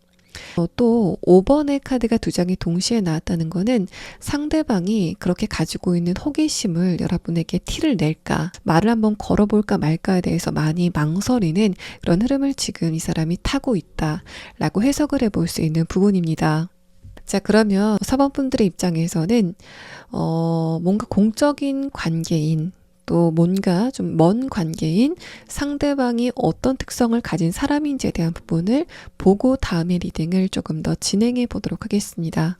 또 5번의 카드가 2장이 동시에 나왔다는 거는, 상대방이 그렇게 가지고 있는 호기심을 여러분에게 티를 낼까, 말을 한번 걸어볼까 말까에 대해서 많이 망설이는 그런 흐름을 지금 이 사람이 타고 있다라고 해석을 해볼 수 있는 부분입니다. 자, 그러면 4번 분들의 입장에서는 뭔가 공적인 관계인, 또 뭔가 좀 먼 관계인 상대방이 어떤 특성을 가진 사람인지에 대한 부분을 보고 다음에 리딩을 조금 더 진행해 보도록 하겠습니다.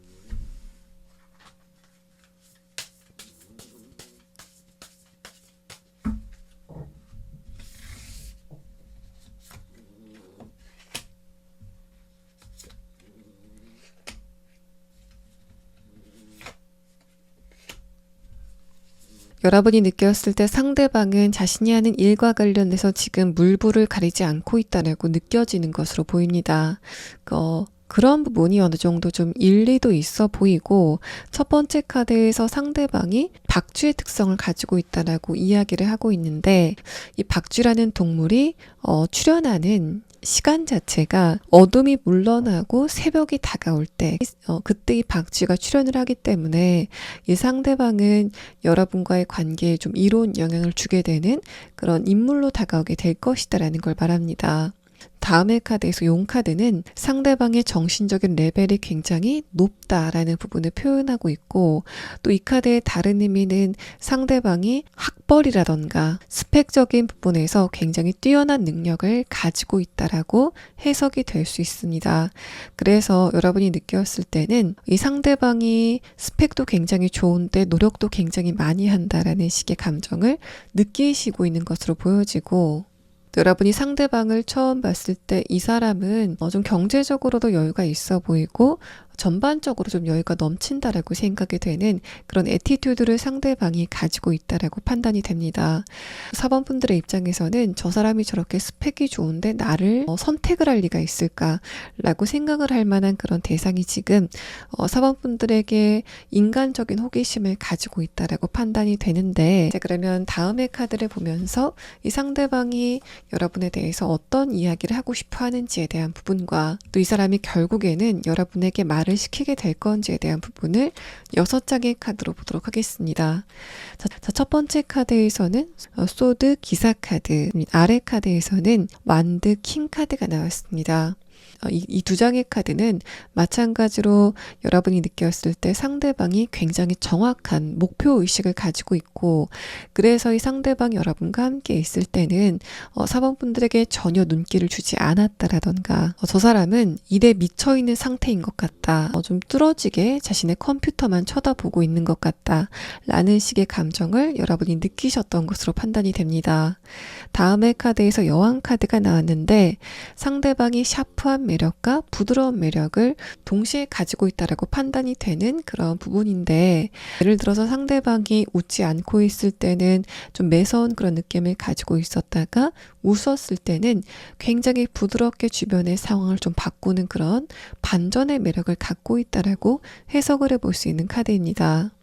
여러분이 느꼈을 때 상대방은 자신이 하는 일과 관련해서 지금 물불을 가리지 않고 있다고 느껴지는 것으로 보입니다. 그런 부분이 어느 정도 좀 일리도 있어 보이고, 첫 번째 카드에서 상대방이 박쥐의 특성을 가지고 있다라고 이야기를 하고 있는데, 이 박쥐라는 동물이 출현하는 시간 자체가 어둠이 물러나고 새벽이 다가올 때, 그때 이 박쥐가 출현을 하기 때문에 이 상대방은 여러분과의 관계에 좀 이로운 영향을 주게 되는 그런 인물로 다가오게 될 것이다라는 걸 말합니다. 다음의 카드에서 용 카드는 상대방의 정신적인 레벨이 굉장히 높다라는 부분을 표현하고 있고, 또 이 카드의 다른 의미는 상대방이 학벌이라던가 스펙적인 부분에서 굉장히 뛰어난 능력을 가지고 있다라고 해석이 될 수 있습니다. 그래서 여러분이 느꼈을 때는 이 상대방이 스펙도 굉장히 좋은데 노력도 굉장히 많이 한다라는 식의 감정을 느끼시고 있는 것으로 보여지고, 여러분이 상대방을 처음 봤을 때 이 사람은 좀 경제적으로도 여유가 있어 보이고 전반적으로 좀 여유가 넘친다라고 생각이 되는 그런 애티튜드를 상대방이 가지고 있다라고 판단이 됩니다. 4번 분들의 입장에서는 저 사람이 저렇게 스펙이 좋은데 나를 선택을 할 리가 있을까라고 생각을 할 만한 그런 대상이 지금 4번 분들에게 인간적인 호기심을 가지고 있다라고 판단이 되는데, 그러면 다음의 카드를 보면서 이 상대방이 여러분에 대해서 어떤 이야기를 하고 싶어 하는지에 대한 부분과, 또 이 사람이 결국에는 여러분에게 말을 시키게 될 건지에 대한 부분을 6장의 카드로 보도록 하겠습니다. 자, 첫 번째 카드에서는 소드 기사 카드, 아래 카드에서는 완드 킹 카드가 나왔습니다. 이 두 장의 카드는 마찬가지로 여러분이 느꼈을 때 상대방이 굉장히 정확한 목표 의식을 가지고 있고, 그래서 이 상대방이 여러분과 함께 있을 때는 4번 분들에게 전혀 눈길을 주지 않았다라던가, 저 사람은 일에 미쳐있는 상태인 것 같다, 좀 뚫어지게 자신의 컴퓨터만 쳐다보고 있는 것 같다 라는 식의 감정을 여러분이 느끼셨던 것으로 판단이 됩니다. 다음의 카드에서 여왕 카드가 나왔는데, 상대방이 샤프한 매력과 부드러운 매력을 동시에 가지고 있다라고 판단이 되는 그런 부분인데, 예를 들어서 상대방이 웃지 않고 있을 때는 좀 매서운 그런 느낌을 가지고 있었다가 웃었을 때는 굉장히 부드럽게 주변의 상황을 좀 바꾸는 그런 반전의 매력을 갖고 있다라고 해석을 해볼 수 있는 카드입니다.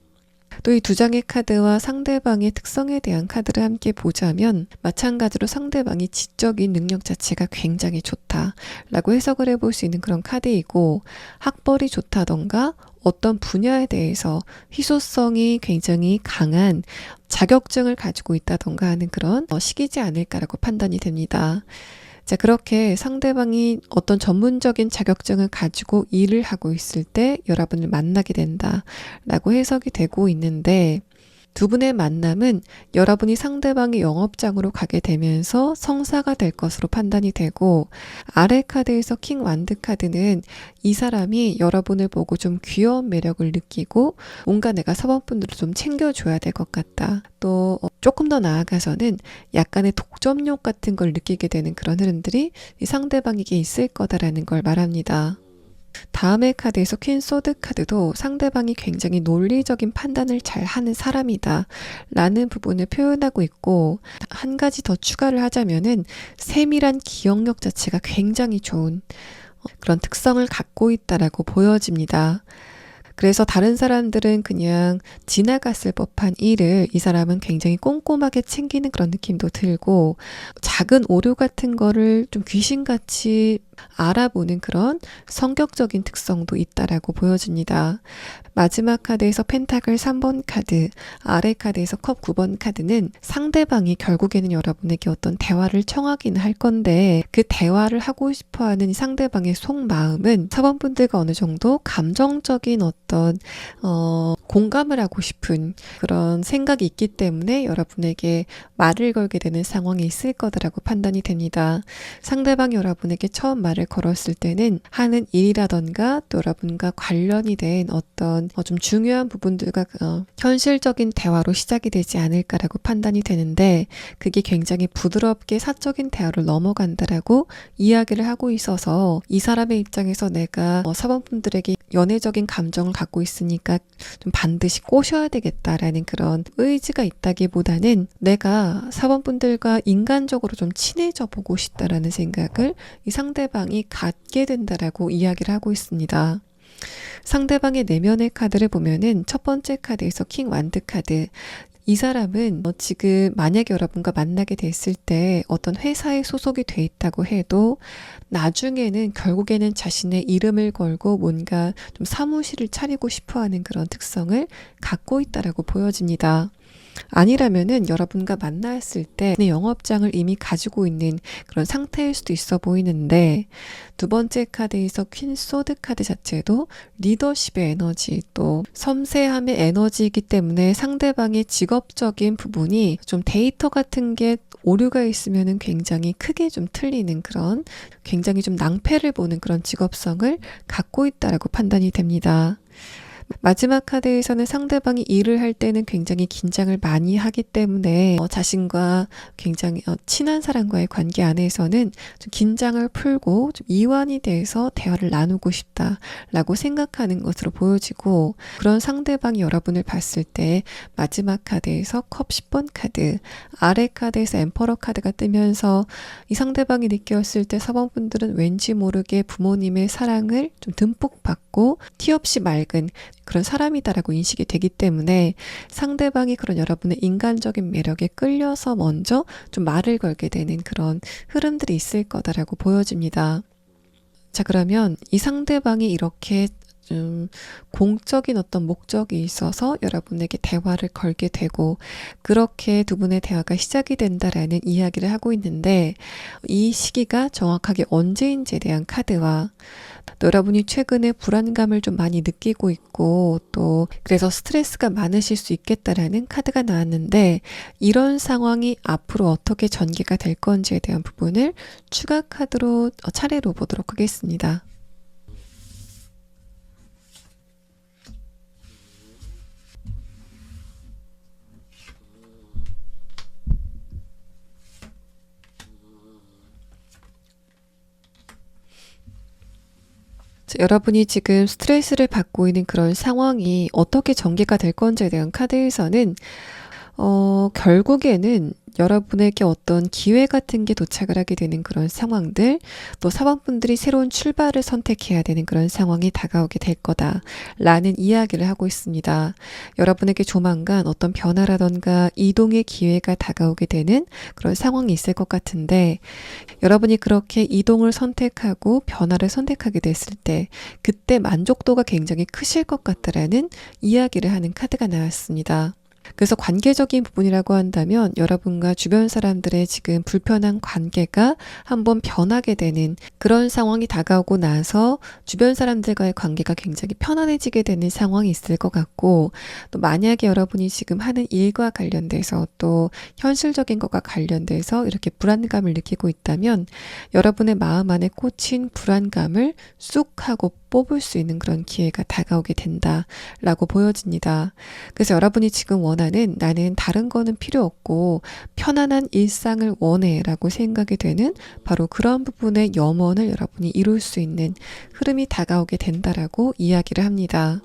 또 이 두 장의 카드와 상대방의 특성에 대한 카드를 함께 보자면, 마찬가지로 상대방이 지적인 능력 자체가 굉장히 좋다라고 해석을 해볼 수 있는 그런 카드이고, 학벌이 좋다던가 어떤 분야에 대해서 희소성이 굉장히 강한 자격증을 가지고 있다던가 하는 그런 시기지 않을까라고 판단이 됩니다. 자, 그렇게 상대방이 어떤 전문적인 자격증을 가지고 일을 하고 있을 때 여러분을 만나게 된다라고 해석이 되고 있는데, 두 분의 만남은 여러분이 상대방의 영업장으로 가게 되면서 성사가 될 것으로 판단이 되고, 아래 카드에서 킹 완드 카드는 이 사람이 여러분을 보고 좀 귀여운 매력을 느끼고 뭔가 내가 사법분들을 좀 챙겨줘야 될 것 같다, 또 조금 더 나아가서는 약간의 독점욕 같은 걸 느끼게 되는 그런 흐름들이 이 상대방에게 있을 거다라는 걸 말합니다. 다음의 카드에서 퀸 소드 카드도 상대방이 굉장히 논리적인 판단을 잘 하는 사람이다 라는 부분을 표현하고 있고, 한 가지 더 추가를 하자면은 세밀한 기억력 자체가 굉장히 좋은 그런 특성을 갖고 있다라고 보여집니다. 그래서 다른 사람들은 그냥 지나갔을 법한 일을 이 사람은 굉장히 꼼꼼하게 챙기는 그런 느낌도 들고, 작은 오류 같은 거를 좀 귀신같이 알아보는 그런 성격적인 특성도 있다라고 보여집니다. 마지막 카드에서 펜타클 3번 카드, 아래 카드에서 컵 9번 카드는 상대방이 결국에는 여러분에게 어떤 대화를 청하긴 할 건데, 그 대화를 하고 싶어하는 상대방의 속마음은 4번 분들과 어느 정도 감정적인 어떤 공감을 하고 싶은 그런 생각이 있기 때문에 여러분에게 말을 걸게 되는 상황이 있을 거다라고 판단이 됩니다. 상대방이 여러분에게 처음 말을 걸었을 때는 하는 일이라던가 또 여러분과 관련이 된 어떤 좀 중요한 부분들과 현실적인 대화로 시작이 되지 않을까라고 판단이 되는데, 그게 굉장히 부드럽게 사적인 대화를 넘어간다라고 이야기를 하고 있어서 이 사람의 입장에서 내가 사원분들에게 연애적인 감정을 갖고 있으니까 좀 반드시 꼬셔야 되겠다라는 그런 의지가 있다기보다는 내가 사원분들과 인간적으로 좀 친해져 보고 싶다라는 생각을 이 상대방이 갖게 된다라고 이야기를 하고 있습니다. 상대방의 내면의 카드를 보면은 첫 번째 카드에서 킹 완드 카드, 이 사람은 지금 만약에 여러분과 만나게 됐을 때 어떤 회사에 소속이 돼 있다고 해도 나중에는 결국에는 자신의 이름을 걸고 뭔가 좀 사무실을 차리고 싶어하는 그런 특성을 갖고 있다라고 보여집니다. 아니라면은 여러분과 만났을 때 영업장을 이미 가지고 있는 그런 상태일 수도 있어 보이는데, 두 번째 카드에서 퀸 소드 카드 자체도 리더십의 에너지, 또 섬세함의 에너지이기 때문에 상대방의 직업적인 부분이 좀 데이터 같은 게 오류가 있으면은 굉장히 크게 좀 틀리는 그런, 굉장히 좀 낭패를 보는 그런 직업성을 갖고 있다라고 판단이 됩니다. 마지막 카드에서는 상대방이 일을 할 때는 굉장히 긴장을 많이 하기 때문에 자신과 굉장히 친한 사람과의 관계 안에서는 좀 긴장을 풀고 좀 이완이 돼서 대화를 나누고 싶다라고 생각하는 것으로 보여지고, 그런 상대방이 여러분을 봤을 때 마지막 카드에서 컵 10번 카드, 아래 카드에서 엠퍼러 카드가 뜨면서 이 상대방이 느꼈을 때 사원분들은 왠지 모르게 부모님의 사랑을 좀 듬뿍 받고 티 없이 맑은 그런 사람이다라고 인식이 되기 때문에 상대방이 그런 여러분의 인간적인 매력에 끌려서 먼저 좀 말을 걸게 되는 그런 흐름들이 있을 거다라고 보여집니다. 자, 그러면 이 상대방이 이렇게 좀 공적인 어떤 목적이 있어서 여러분에게 대화를 걸게 되고 그렇게 두 분의 대화가 시작이 된다라는 이야기를 하고 있는데, 이 시기가 정확하게 언제인지에 대한 카드와 또 여러분이 최근에 불안감을 좀 많이 느끼고 있고 또 그래서 스트레스가 많으실 수 있겠다라는 카드가 나왔는데, 이런 상황이 앞으로 어떻게 전개가 될 건지에 대한 부분을 추가 카드로 차례로 보도록 하겠습니다. 여러분이 지금 스트레스를 받고 있는 그런 상황이 어떻게 전개가 될 건지에 대한 카드에서는 결국에는 여러분에게 어떤 기회 같은 게 도착을 하게 되는 그런 상황들, 또 사원분들이 새로운 출발을 선택해야 되는 그런 상황이 다가오게 될 거다라는 이야기를 하고 있습니다. 여러분에게 조만간 어떤 변화라던가 이동의 기회가 다가오게 되는 그런 상황이 있을 것 같은데, 여러분이 그렇게 이동을 선택하고 변화를 선택하게 됐을 때 그때 만족도가 굉장히 크실 것 같다라는 이야기를 하는 카드가 나왔습니다. 그래서 관계적인 부분이라고 한다면 여러분과 주변 사람들의 지금 불편한 관계가 한번 변하게 되는 그런 상황이 다가오고 나서 주변 사람들과의 관계가 굉장히 편안해지게 되는 상황이 있을 것 같고, 또 만약에 여러분이 지금 하는 일과 관련돼서 또 현실적인 것과 관련돼서 이렇게 불안감을 느끼고 있다면 여러분의 마음 안에 꽂힌 불안감을 쑥 하고 뽑을 수 있는 그런 기회가 다가오게 된다라고 보여집니다. 그래서 여러분이 지금 원하는 나는 다른 거는 필요 없고 편안한 일상을 원해 라고 생각이 되는 바로 그런 부분의 염원을 여러분이 이룰 수 있는 흐름이 다가오게 된다라고 이야기를 합니다.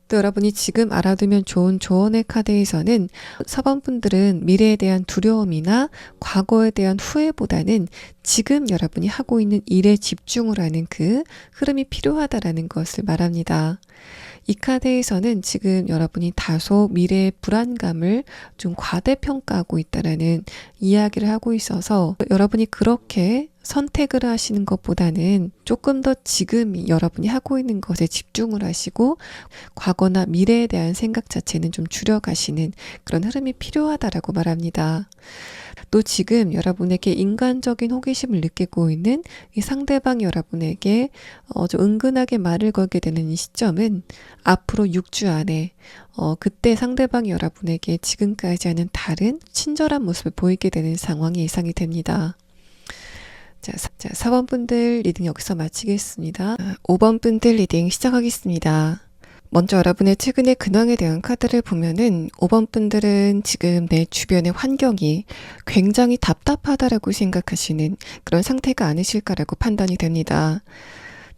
또 여러분이 지금 알아두면 좋은 조언의 카드에서는 사원분들은 미래에 대한 두려움이나 과거에 대한 후회보다는 지금 여러분이 하고 있는 일에 집중을 하는 그 흐름이 필요하다라는 것을 말합니다. 이 카드에서는 지금 여러분이 다소 미래의 불안감을 좀 과대평가하고 있다라는 이야기를 하고 있어서 여러분이 그렇게 선택을 하시는 것보다는 조금 더 지금 여러분이 하고 있는 것에 집중을 하시고 과거나 미래에 대한 생각 자체는 좀 줄여가시는 그런 흐름이 필요하다라고 말합니다. 또 지금 여러분에게 인간적인 호기심을 느끼고 있는 이 상대방이 여러분에게 좀 은근하게 말을 걸게 되는 이 시점은 앞으로 6주 안에 그때 상대방이 여러분에게 지금까지와는 다른 친절한 모습을 보이게 되는 상황이 예상이 됩니다. 자, 4번 분들 리딩 여기서 마치겠습니다. 5번 분들 리딩 시작하겠습니다. 먼저 여러분의 최근의 근황에 대한 카드를 보면은 5번 분들은 지금 내 주변의 환경이 굉장히 답답하다라고 생각하시는 그런 상태가 아니실까라고 판단이 됩니다.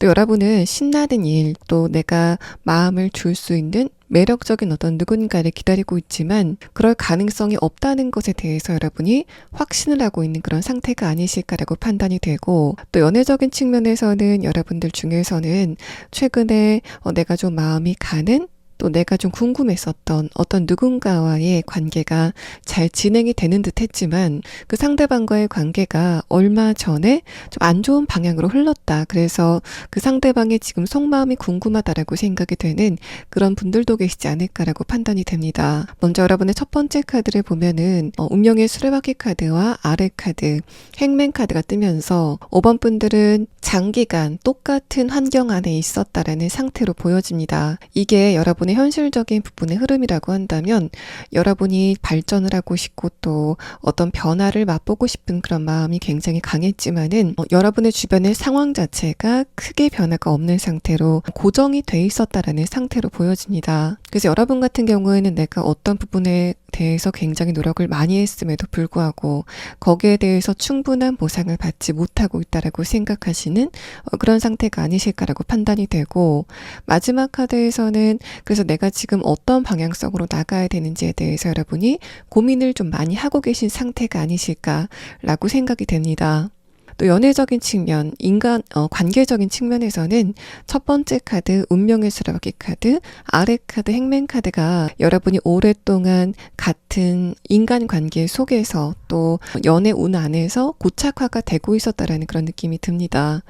또 여러분은 신나는 일, 또 내가 마음을 줄 수 있는 매력적인 어떤 누군가를 기다리고 있지만 그럴 가능성이 없다는 것에 대해서 여러분이 확신을 하고 있는 그런 상태가 아니실까라고 판단이 되고, 또 연애적인 측면에서는 여러분들 중에서는 최근에 내가 좀 마음이 가는, 또 내가 좀 궁금했었던 어떤 누군가와의 관계가 잘 진행이 되는 듯 했지만 그 상대방과의 관계가 얼마 전에 좀 안 좋은 방향으로 흘렀다. 그래서 그 상대방의 지금 속마음이 궁금하다라고 생각이 되는 그런 분들도 계시지 않을까라고 판단이 됩니다. 먼저 여러분의 첫 번째 카드를 보면은 운명의 수레바퀴 카드와 아르 카드, 행맨 카드가 뜨면서 5번 분들은 장기간 똑같은 환경 안에 있었다라는 상태로 보여집니다. 이게 여러분의 현실적인 부분의 흐름이라고 한다면 여러분이 발전을 하고 싶고 또 어떤 변화를 맛보고 싶은 그런 마음이 굉장히 강했지만은 여러분의 주변의 상황 자체가 크게 변화가 없는 상태로 고정이 돼 있었다라는 상태로 보여집니다. 그래서 여러분 같은 경우에는 내가 어떤 부분에 대해서 굉장히 노력을 많이 했음에도 불구하고 거기에 대해서 충분한 보상을 받지 못하고 있다라고 생각하시는 그런 상태가 아니실까라고 판단이 되고, 마지막 카드에서는 그래서 내가 지금 어떤 방향성으로 나가야 되는지에 대해서 여러분이 고민을 좀 많이 하고 계신 상태가 아니실까라고 생각이 됩니다. 또 연애적인 측면, 관계적인 측면에서는 첫 번째 카드, 운명의 수레바퀴 카드, 아래 카드, 행맨 카드가 여러분이 오랫동안 같은 인간관계 속에서 또 연애 운 안에서 고착화가 되고 있었다라는 그런 느낌이 듭니다.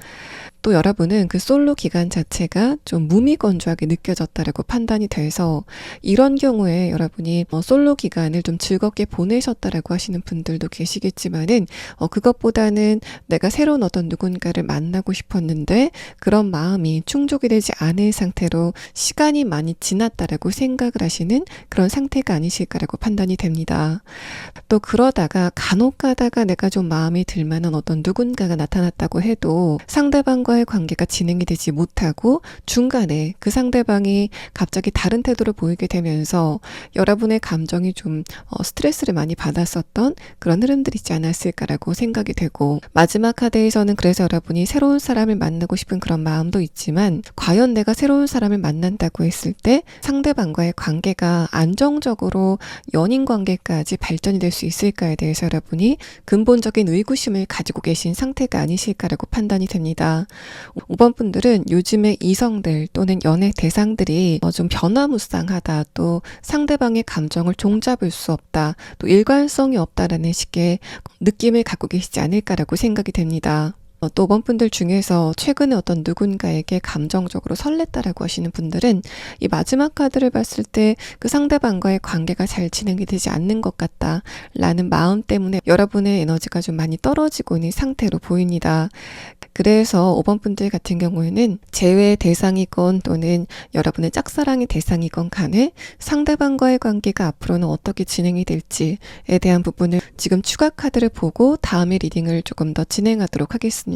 또 여러분은 그 솔로 기간 자체가 좀 무미건조하게 느껴졌다라고 판단이 돼서 이런 경우에 여러분이 솔로 기간을 좀 즐겁게 보내셨다라고 하시는 분들도 계시겠지만은 그것보다는 내가 새로운 어떤 누군가를 만나고 싶었는데 그런 마음이 충족이 되지 않은 상태로 시간이 많이 지났다라고 생각을 하시는 그런 상태가 아니실까라고 판단이 됩니다. 또 그러다가 간혹 가다가 내가 좀 마음이 들 만한 어떤 누군가가 나타났다고 해도 상대방과의 관계가 진행이 되지 못하고 중간에 그 상대방이 갑자기 다른 태도를 보이게 되면서 여러분의 감정이 좀 스트레스를 많이 받았었던 그런 흐름들이 있지 않았을까라고 생각이 되고, 마지막 카드에서는 그래서 여러분이 새로운 사람을 만나고 싶은 그런 마음도 있지만 과연 내가 새로운 사람을 만난다고 했을 때 상대방과의 관계가 안정적으로 연인 관계까지 발전이 될 수 있을까에 대해서 여러분이 근본적인 의구심을 가지고 계신 상태가 아니실까라고 판단이 됩니다. 5번 분들은 요즘에 이성들 또는 연애 대상들이 좀 변화무쌍하다, 또 상대방의 감정을 종잡을 수 없다, 또 일관성이 없다라는 식의 느낌을 갖고 계시지 않을까라고 생각이 됩니다. 또 5번 분들 중에서 최근에 어떤 누군가에게 감정적으로 설렜다라고 하시는 분들은 이 마지막 카드를 봤을 때 그 상대방과의 관계가 잘 진행이 되지 않는 것 같다 라는 마음 때문에 여러분의 에너지가 좀 많이 떨어지고 있는 상태로 보입니다. 그래서 5번 분들 같은 경우에는 재회의 대상이건 또는 여러분의 짝사랑의 대상이건 간에 상대방과의 관계가 앞으로는 어떻게 진행이 될지에 대한 부분을 지금 추가 카드를 보고 다음에 리딩을 조금 더 진행하도록 하겠습니다.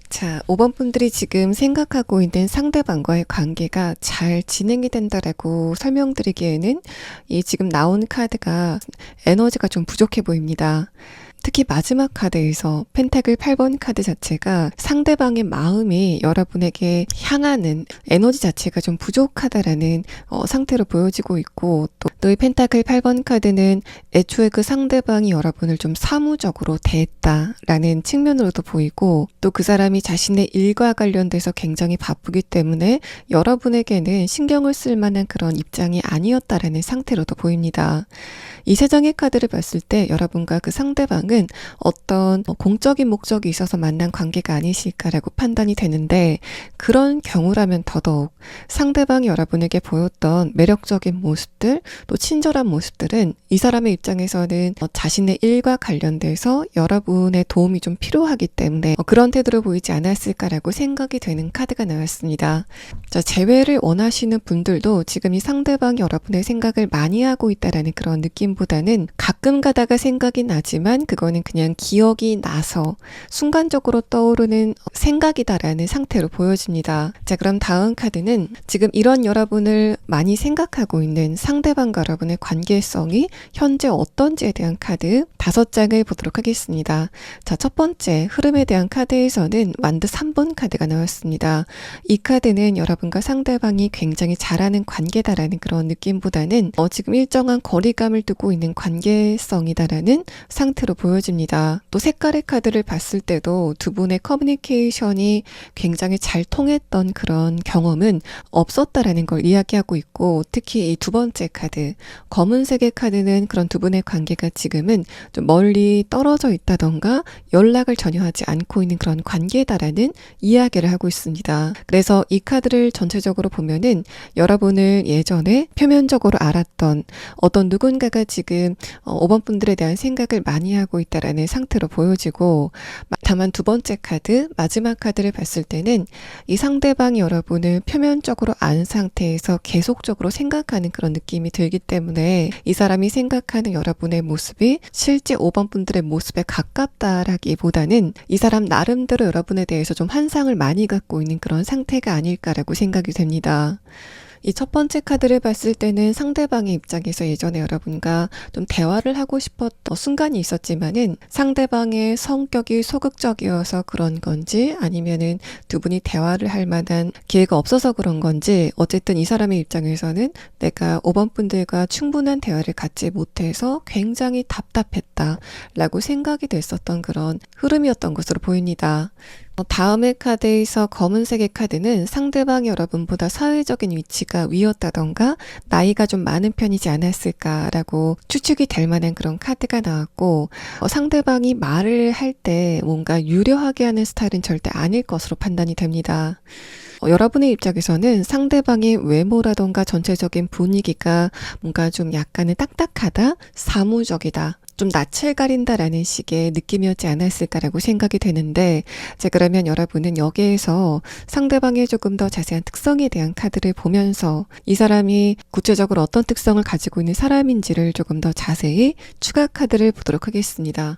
자, 5번 분들이 지금 생각하고 있는 상대방과의 관계가 잘 진행이 된다라고 설명드리기에는 이 지금 나온 카드가 에너지가 좀 부족해 보입니다. 특히 마지막 카드에서 펜타클 8번 카드 자체가 상대방의 마음이 여러분에게 향하는 에너지 자체가 좀 부족하다라는 상태로 보여지고 있고, 또 이 펜타클 8번 카드는 애초에 그 상대방이 여러분을 좀 사무적으로 대했다라는 측면으로도 보이고, 또 그 사람이 자신의 일과 관련돼서 굉장히 바쁘기 때문에 여러분에게는 신경을 쓸 만한 그런 입장이 아니었다라는 상태로도 보입니다. 이 세 장의 카드를 봤을 때 여러분과 그 상대방은 어떤 공적인 목적이 있어서 만난 관계가 아니실까라고 판단이 되는데, 그런 경우라면 더더욱 상대방이 여러분에게 보였던 매력적인 모습들, 또 친절한 모습들은 이 사람의 입장에서는 자신의 일과 관련돼서 여러분의 도움이 좀 필요하기 때문에 그런 태도를 보이지 않았을까라고 생각이 되는 카드가 나왔습니다. 자, 재회를 원하시는 분들도 지금 이 상대방이 여러분의 생각을 많이 하고 있다라는 그런 느낌보다는 가끔 가다가 생각이 나지만 그거는 그냥 기억이 나서 순간적으로 떠오르는 생각이다라는 상태로 보여집니다. 자, 그럼 다음 카드는 지금 이런 여러분을 많이 생각하고 있는 상대방과 여러분의 관계성이 현재 어떤지에 대한 카드 5장을 보도록 하겠습니다. 자, 첫 번째 흐름에 대한 카드에서는 완드 3번 카드가 나왔습니다. 이 카드는 여러분과 상대방이 굉장히 잘하는 관계다라는 그런 느낌보다는 지금 일정한 거리감을 두고 있는 관계성이다라는 상태로 보여집니다. 또 색깔의 카드를 봤을 때도 두 분의 커뮤니케이션이 굉장히 잘 통했던 그런 경험은 없었다라는 걸 이야기하고 있고, 특히 이 두 번째 카드 검은색의 카드는 그런 두 분의 관계가 지금은 좀 멀리 떨어져 있다던가 연락을 전혀 하지 않고 있는 그런 관계다라는 이야기를 하고 있습니다. 그래서 이 카드를 전체적으로 보면은 여러분을 예전에 표면적으로 알았던 어떤 누군가가 지금 5번 분들에 대한 생각을 많이 하고 있다라는 상태로 보여지고, 다만 두 번째 카드 마지막 카드를 봤을 때는 이 상대방이 여러분을 표면적으로 안 상태에서 계속적으로 생각하는 그런 느낌이 들기 때문에 이 사람이 생각하는 여러분의 모습이 실제 5번 분들의 모습에 가깝다라기보다는 이 사람 나름대로 여러분에 대해서 좀 환상을 많이 갖고 있는 그런 상태가 아닐까라고 생각이 됩니다. 이 첫 번째 카드를 봤을 때는 상대방의 입장에서 예전에 여러분과 좀 대화를 하고 싶었던 순간이 있었지만은 상대방의 성격이 소극적이어서 그런 건지, 아니면은 두 분이 대화를 할 만한 기회가 없어서 그런 건지, 어쨌든 이 사람의 입장에서는 내가 5번 분들과 충분한 대화를 갖지 못해서 굉장히 답답했다라고 생각이 됐었던 그런 흐름이었던 것으로 보입니다. 다음의 카드에서 검은색의 카드는 상대방이 여러분보다 사회적인 위치가 위였다던가 나이가 좀 많은 편이지 않았을까라고 추측이 될 만한 그런 카드가 나왔고, 상대방이 말을 할 때 뭔가 유려하게 하는 스타일은 절대 아닐 것으로 판단이 됩니다. 여러분의 입장에서는 상대방의 외모라던가 전체적인 분위기가 뭔가 좀 약간은 딱딱하다, 사무적이다, 좀 낯을 가린다라는 식의 느낌이었지 않았을까라고 생각이 되는데, 자, 그러면 여러분은 여기에서 상대방의 조금 더 자세한 특성에 대한 카드를 보면서 이 사람이 구체적으로 어떤 특성을 가지고 있는 사람인지를 조금 더 자세히 추가 카드를 보도록 하겠습니다.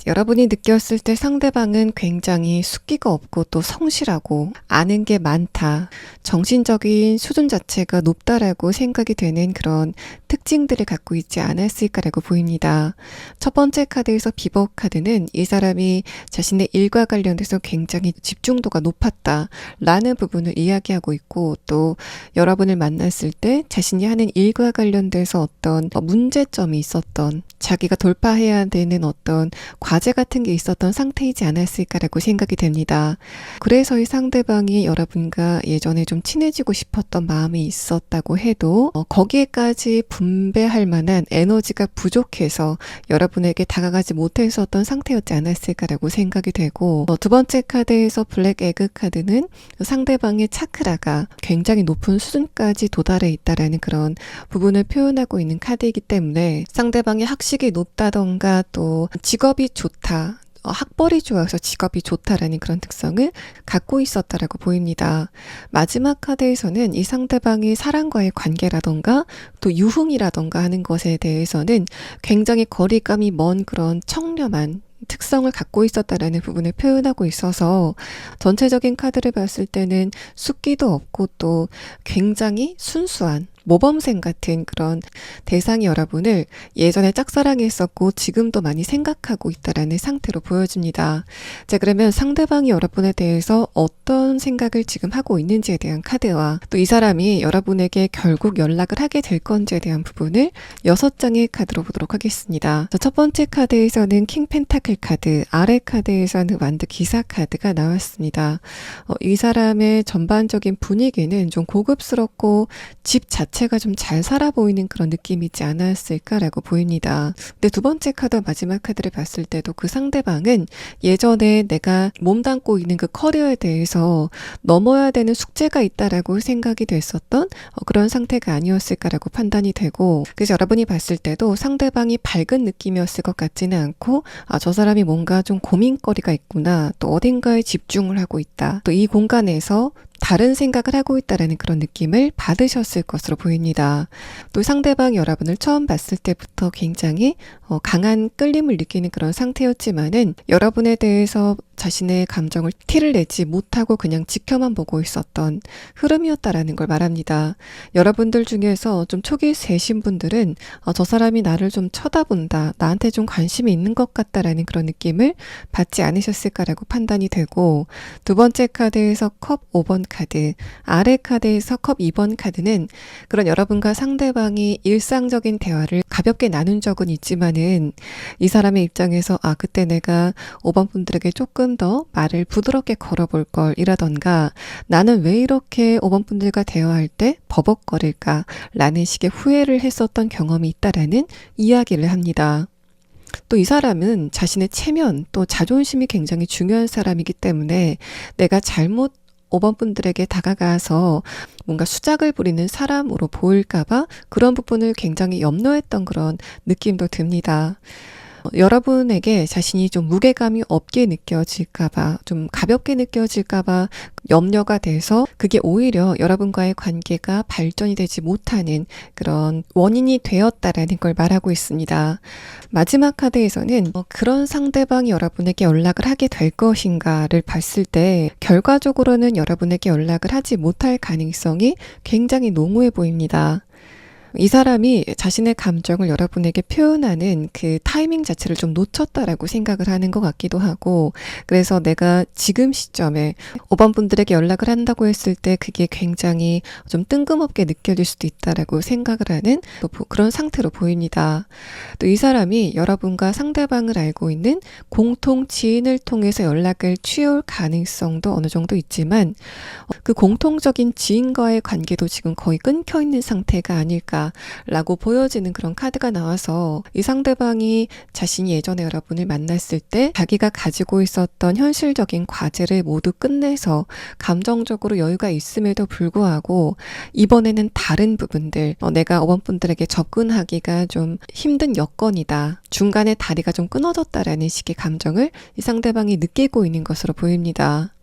여러분이 느꼈을 때 상대방은 굉장히 숫기가 없고 또 성실하고 아는 게 많다, 정신적인 수준 자체가 높다라고 생각이 되는 그런 특징들을 갖고 있지 않았을까라고 보입니다. 첫 번째 카드에서 비버 카드는 이 사람이 자신의 일과 관련돼서 굉장히 집중도가 높았다라는 부분을 이야기하고 있고, 또 여러분을 만났을 때 자신이 하는 일과 관련돼서 어떤 문제점이 있었던, 자기가 돌파해야 되는 어떤 과제 같은 게 있었던 상태이지 않았을까라고 생각이 됩니다. 그래서 이 상대방이 여러분과 예전에 좀 친해지고 싶었던 마음이 있었다고 해도 거기에까지 분배할 만한 에너지가 부족해서 여러분에게 다가가지 못했었던 상태였지 않았을까라고 생각이 되고, 두 번째 카드에서 블랙 에그 카드는 상대방의 차크라가 굉장히 높은 수준까지 도달해 있다라는 그런 부분을 표현하고 있는 카드이기 때문에 상대방의 학식이 높다던가 또 직업이 좋다, 학벌이 좋아서 직업이 좋다라는 그런 특성을 갖고 있었다라고 보입니다. 마지막 카드에서는 이 상대방이 사람과의 관계라던가 또 유흥이라던가 하는 것에 대해서는 굉장히 거리감이 먼 그런 청렴한 특성을 갖고 있었다라는 부분을 표현하고 있어서 전체적인 카드를 봤을 때는 숫기도 없고 또 굉장히 순수한 모범생 같은 그런 대상이 여러분을 예전에 짝사랑했었고 지금도 많이 생각하고 있다라는 상태로 보여집니다. 자, 그러면 상대방이 여러분에 대해서 어떤 생각을 지금 하고 있는지에 대한 카드와 또 이 사람이 여러분에게 결국 연락을 하게 될 건지에 대한 부분을 6장의 카드로 보도록 하겠습니다. 자, 첫 번째 카드에서는 킹 펜타클 카드, 아래 카드에서는 완드 기사 카드가 나왔습니다. 이 사람의 전반적인 분위기는 좀 고급스럽고 집 자체가 좀 잘 살아 보이는 그런 느낌이지 않았을까라고 보입니다. 근데 두 번째 카드, 마지막 카드를 봤을 때도 그 상대방은 예전에 내가 몸담고 있는 그 커리어에 대해서 넘어야 되는 숙제가 있다라고 생각이 됐었던 그런 상태가 아니었을까라고 판단이 되고, 그래서 여러분이 봤을 때도 상대방이 밝은 느낌이었을 것 같지는 않고, 저 사람이 뭔가 좀 고민거리가 있구나, 또 어딘가에 집중을 하고 있다, 또 이 공간에서 다른 생각을 하고 있다라는 그런 느낌을 받으셨을 것으로 보입니다. 또 상대방이 여러분을 처음 봤을 때부터 굉장히 강한 끌림을 느끼는 그런 상태였지만은 여러분에 대해서 자신의 감정을 티를 내지 못하고 그냥 지켜만 보고 있었던 흐름이었다라는 걸 말합니다. 여러분들 중에서 좀 초기 세신 분들은 저 사람이 나를 좀 쳐다본다, 나한테 좀 관심이 있는 것 같다라는 그런 느낌을 받지 않으셨을까라고 판단이 되고, 두 번째 카드에서 컵 5번 카드, 아래 카드에서 컵 2번 카드는 그런 여러분과 상대방이 일상적인 대화를 가볍게 나눈 적은 있지만은 이 사람의 입장에서 그때 내가 5번 분들에게 조금 더 말을 부드럽게 걸어볼 걸 이라던가, 나는 왜 이렇게 5번 분들과 대화할 때 버벅거릴까 라는 식의 후회를 했었던 경험이 있다라는 이야기를 합니다. 또 이 사람은 자신의 체면 또 자존심이 굉장히 중요한 사람이기 때문에 내가 잘못 5번 분들에게 다가가서 뭔가 수작을 부리는 사람으로 보일까봐 그런 부분을 굉장히 염려했던 그런 느낌도 듭니다. 여러분에게 자신이 좀 무게감이 없게 느껴질까봐, 좀 가볍게 느껴질까봐 염려가 돼서 그게 오히려 여러분과의 관계가 발전이 되지 못하는 그런 원인이 되었다라는 걸 말하고 있습니다. 마지막 카드에서는 그런 상대방이 여러분에게 연락을 하게 될 것인가를 봤을 때 결과적으로는 여러분에게 연락을 하지 못할 가능성이 굉장히 농후해 보입니다. 이 사람이 자신의 감정을 여러분에게 표현하는 그 타이밍 자체를 좀 놓쳤다라고 생각을 하는 것 같기도 하고, 그래서 내가 지금 시점에 5번 분들에게 연락을 한다고 했을 때 그게 굉장히 좀 뜬금없게 느껴질 수도 있다라고 생각을 하는 또 그런 상태로 보입니다. 또 이 사람이 여러분과 상대방을 알고 있는 공통 지인을 통해서 연락을 취해올 가능성도 어느 정도 있지만 그 공통적인 지인과의 관계도 지금 거의 끊겨 있는 상태가 아닐까 라고 보여지는 그런 카드가 나와서, 이 상대방이 자신이 예전에 여러분을 만났을 때 자기가 가지고 있었던 현실적인 과제를 모두 끝내서 감정적으로 여유가 있음에도 불구하고 이번에는 다른 부분들, 내가 5번 분들에게 접근하기가 좀 힘든 여건이다, 중간에 다리가 좀 끊어졌다라는 식의 감정을 이 상대방이 느끼고 있는 것으로 보입니다.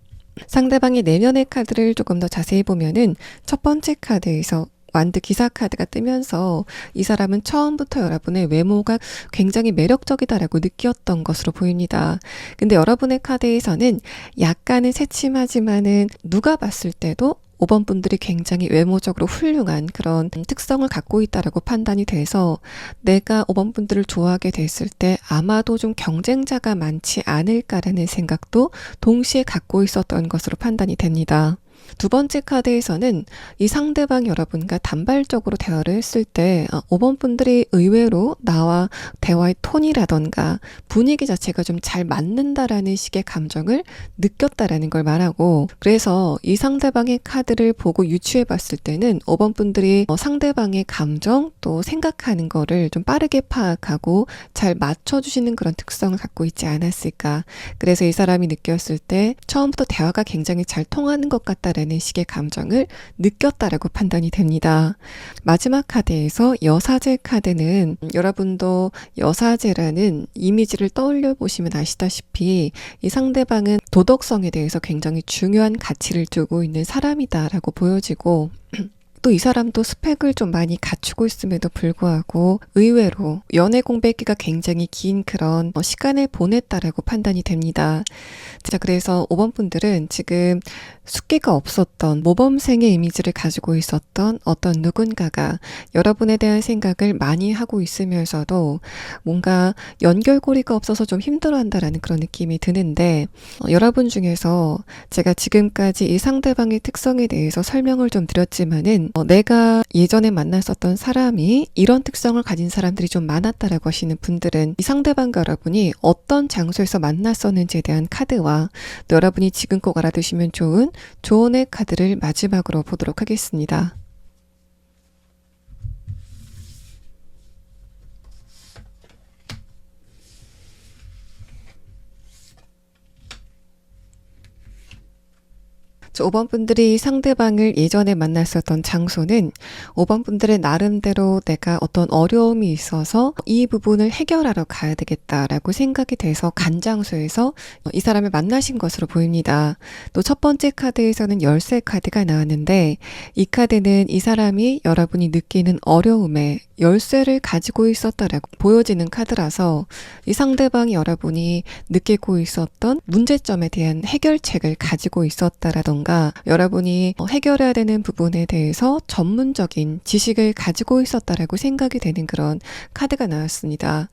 상대방의 내면의 카드를 조금 더 자세히 보면은 첫 번째 카드에서 완드 기사 카드가 뜨면서 이 사람은 처음부터 여러분의 외모가 굉장히 매력적이다라고 느꼈던 것으로 보입니다. 근데 여러분의 카드에서는 약간은 새침하지만은 누가 봤을 때도 5번 분들이 굉장히 외모적으로 훌륭한 그런 특성을 갖고 있다라고 판단이 돼서 내가 5번 분들을 좋아하게 됐을 때 아마도 좀 경쟁자가 많지 않을까라는 생각도 동시에 갖고 있었던 것으로 판단이 됩니다. 두 번째 카드에서는 이 상대방이 여러분과 단발적으로 대화를 했을 때 5번 분들이 의외로 나와 대화의 톤이라던가 분위기 자체가 좀 잘 맞는다라는 식의 감정을 느꼈다라는 걸 말하고, 그래서 이 상대방의 카드를 보고 유추해 봤을 때는 5번 분들이 상대방의 감정 또 생각하는 거를 좀 빠르게 파악하고 잘 맞춰주시는 그런 특성을 갖고 있지 않았을까. 그래서 이 사람이 느꼈을 때 처음부터 대화가 굉장히 잘 통하는 것 같다라는 식의 감정을 느꼈다라고 판단이 됩니다. 마지막 카드에서 여사제 카드는 여러분도 여사제라는 이미지를 떠올려 보시면 아시다시피 이 상대방은 도덕성에 대해서 굉장히 중요한 가치를 두고 있는 사람이다라고 보여지고, 또 이 사람도 스펙을 좀 많이 갖추고 있음에도 불구하고 의외로 연애 공백기가 굉장히 긴 그런 시간을 보냈다라고 판단이 됩니다. 자, 그래서 5번 분들은 지금 숫기가 없었던 모범생의 이미지를 가지고 있었던 어떤 누군가가 여러분에 대한 생각을 많이 하고 있으면서도 뭔가 연결고리가 없어서 좀 힘들어한다라는 그런 느낌이 드는데, 여러분 중에서 제가 지금까지 이 상대방의 특성에 대해서 설명을 좀 드렸지만은 내가 예전에 만났었던 사람이 이런 특성을 가진 사람들이 좀 많았다라고 하시는 분들은 이 상대방과 여러분이 어떤 장소에서 만났었는지에 대한 카드와 또 여러분이 지금 꼭 알아두시면 좋은 조언의 카드를 마지막으로 보도록 하겠습니다. 자, 5번 분들이 상대방을 예전에 만났었던 장소는 5번 분들의 나름대로 내가 어떤 어려움이 있어서 이 부분을 해결하러 가야 되겠다라고 생각이 돼서 간 장소에서 이 사람을 만나신 것으로 보입니다. 또 첫 번째 카드에서는 열쇠 카드가 나왔는데 이 카드는 이 사람이 여러분이 느끼는 어려움에 열쇠를 가지고 있었다라고 보여지는 카드라서 이 상대방이 여러분이 느끼고 있었던 문제점에 대한 해결책을 가지고 있었다라던가 여러분이 해결해야 되는 부분에 대해서 전문적인 지식을 가지고 있었다라고 생각이 되는 그런 카드가 나왔습니다.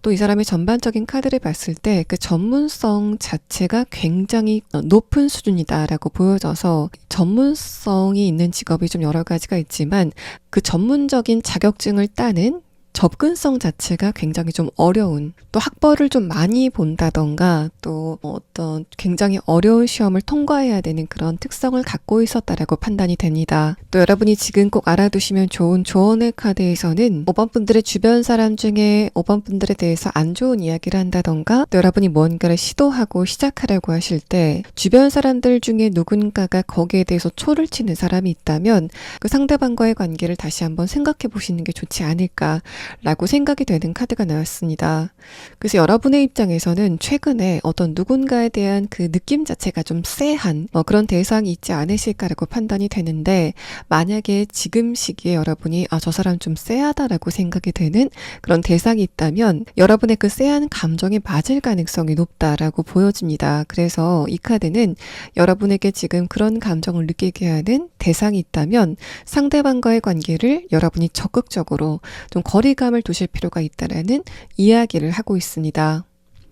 또 이 사람의 전반적인 카드를 봤을 때 그 전문성 자체가 굉장히 높은 수준이다라고 보여져서 전문성이 있는 직업이 좀 여러 가지가 있지만 그 전문적인 자격증을 따는 접근성 자체가 굉장히 좀 어려운, 또 학벌을 좀 많이 본다던가 또 어떤 굉장히 어려운 시험을 통과해야 되는 그런 특성을 갖고 있었다라고 판단이 됩니다. 또 여러분이 지금 꼭 알아두시면 좋은 조언의 카드에서는 5번 분들의 주변 사람 중에 5번 분들에 대해서 안 좋은 이야기를 한다던가 또 여러분이 뭔가를 시도하고 시작하려고 하실 때 주변 사람들 중에 누군가가 거기에 대해서 초를 치는 사람이 있다면 그 상대방과의 관계를 다시 한번 생각해 보시는 게 좋지 않을까 라고 생각이 되는 카드가 나왔습니다. 그래서 여러분의 입장에서는 최근에 어떤 누군가에 대한 그 느낌 자체가 좀 쎄한 그런 대상이 있지 않으실까라고 판단이 되는데, 만약에 지금 시기에 여러분이 저 사람 좀 쎄하다라고 생각이 되는 그런 대상이 있다면 여러분의 그 쎄한 감정에 맞을 가능성이 높다라고 보여집니다. 그래서 이 카드는 여러분에게 지금 그런 감정을 느끼게 하는 대상이 있다면 상대방과의 관계를 여러분이 적극적으로 좀 거리감을 두실 필요가 있다라는 이야기를 하고 있습니다.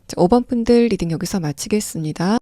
자, 5번 분들 리딩 여기서 마치겠습니다.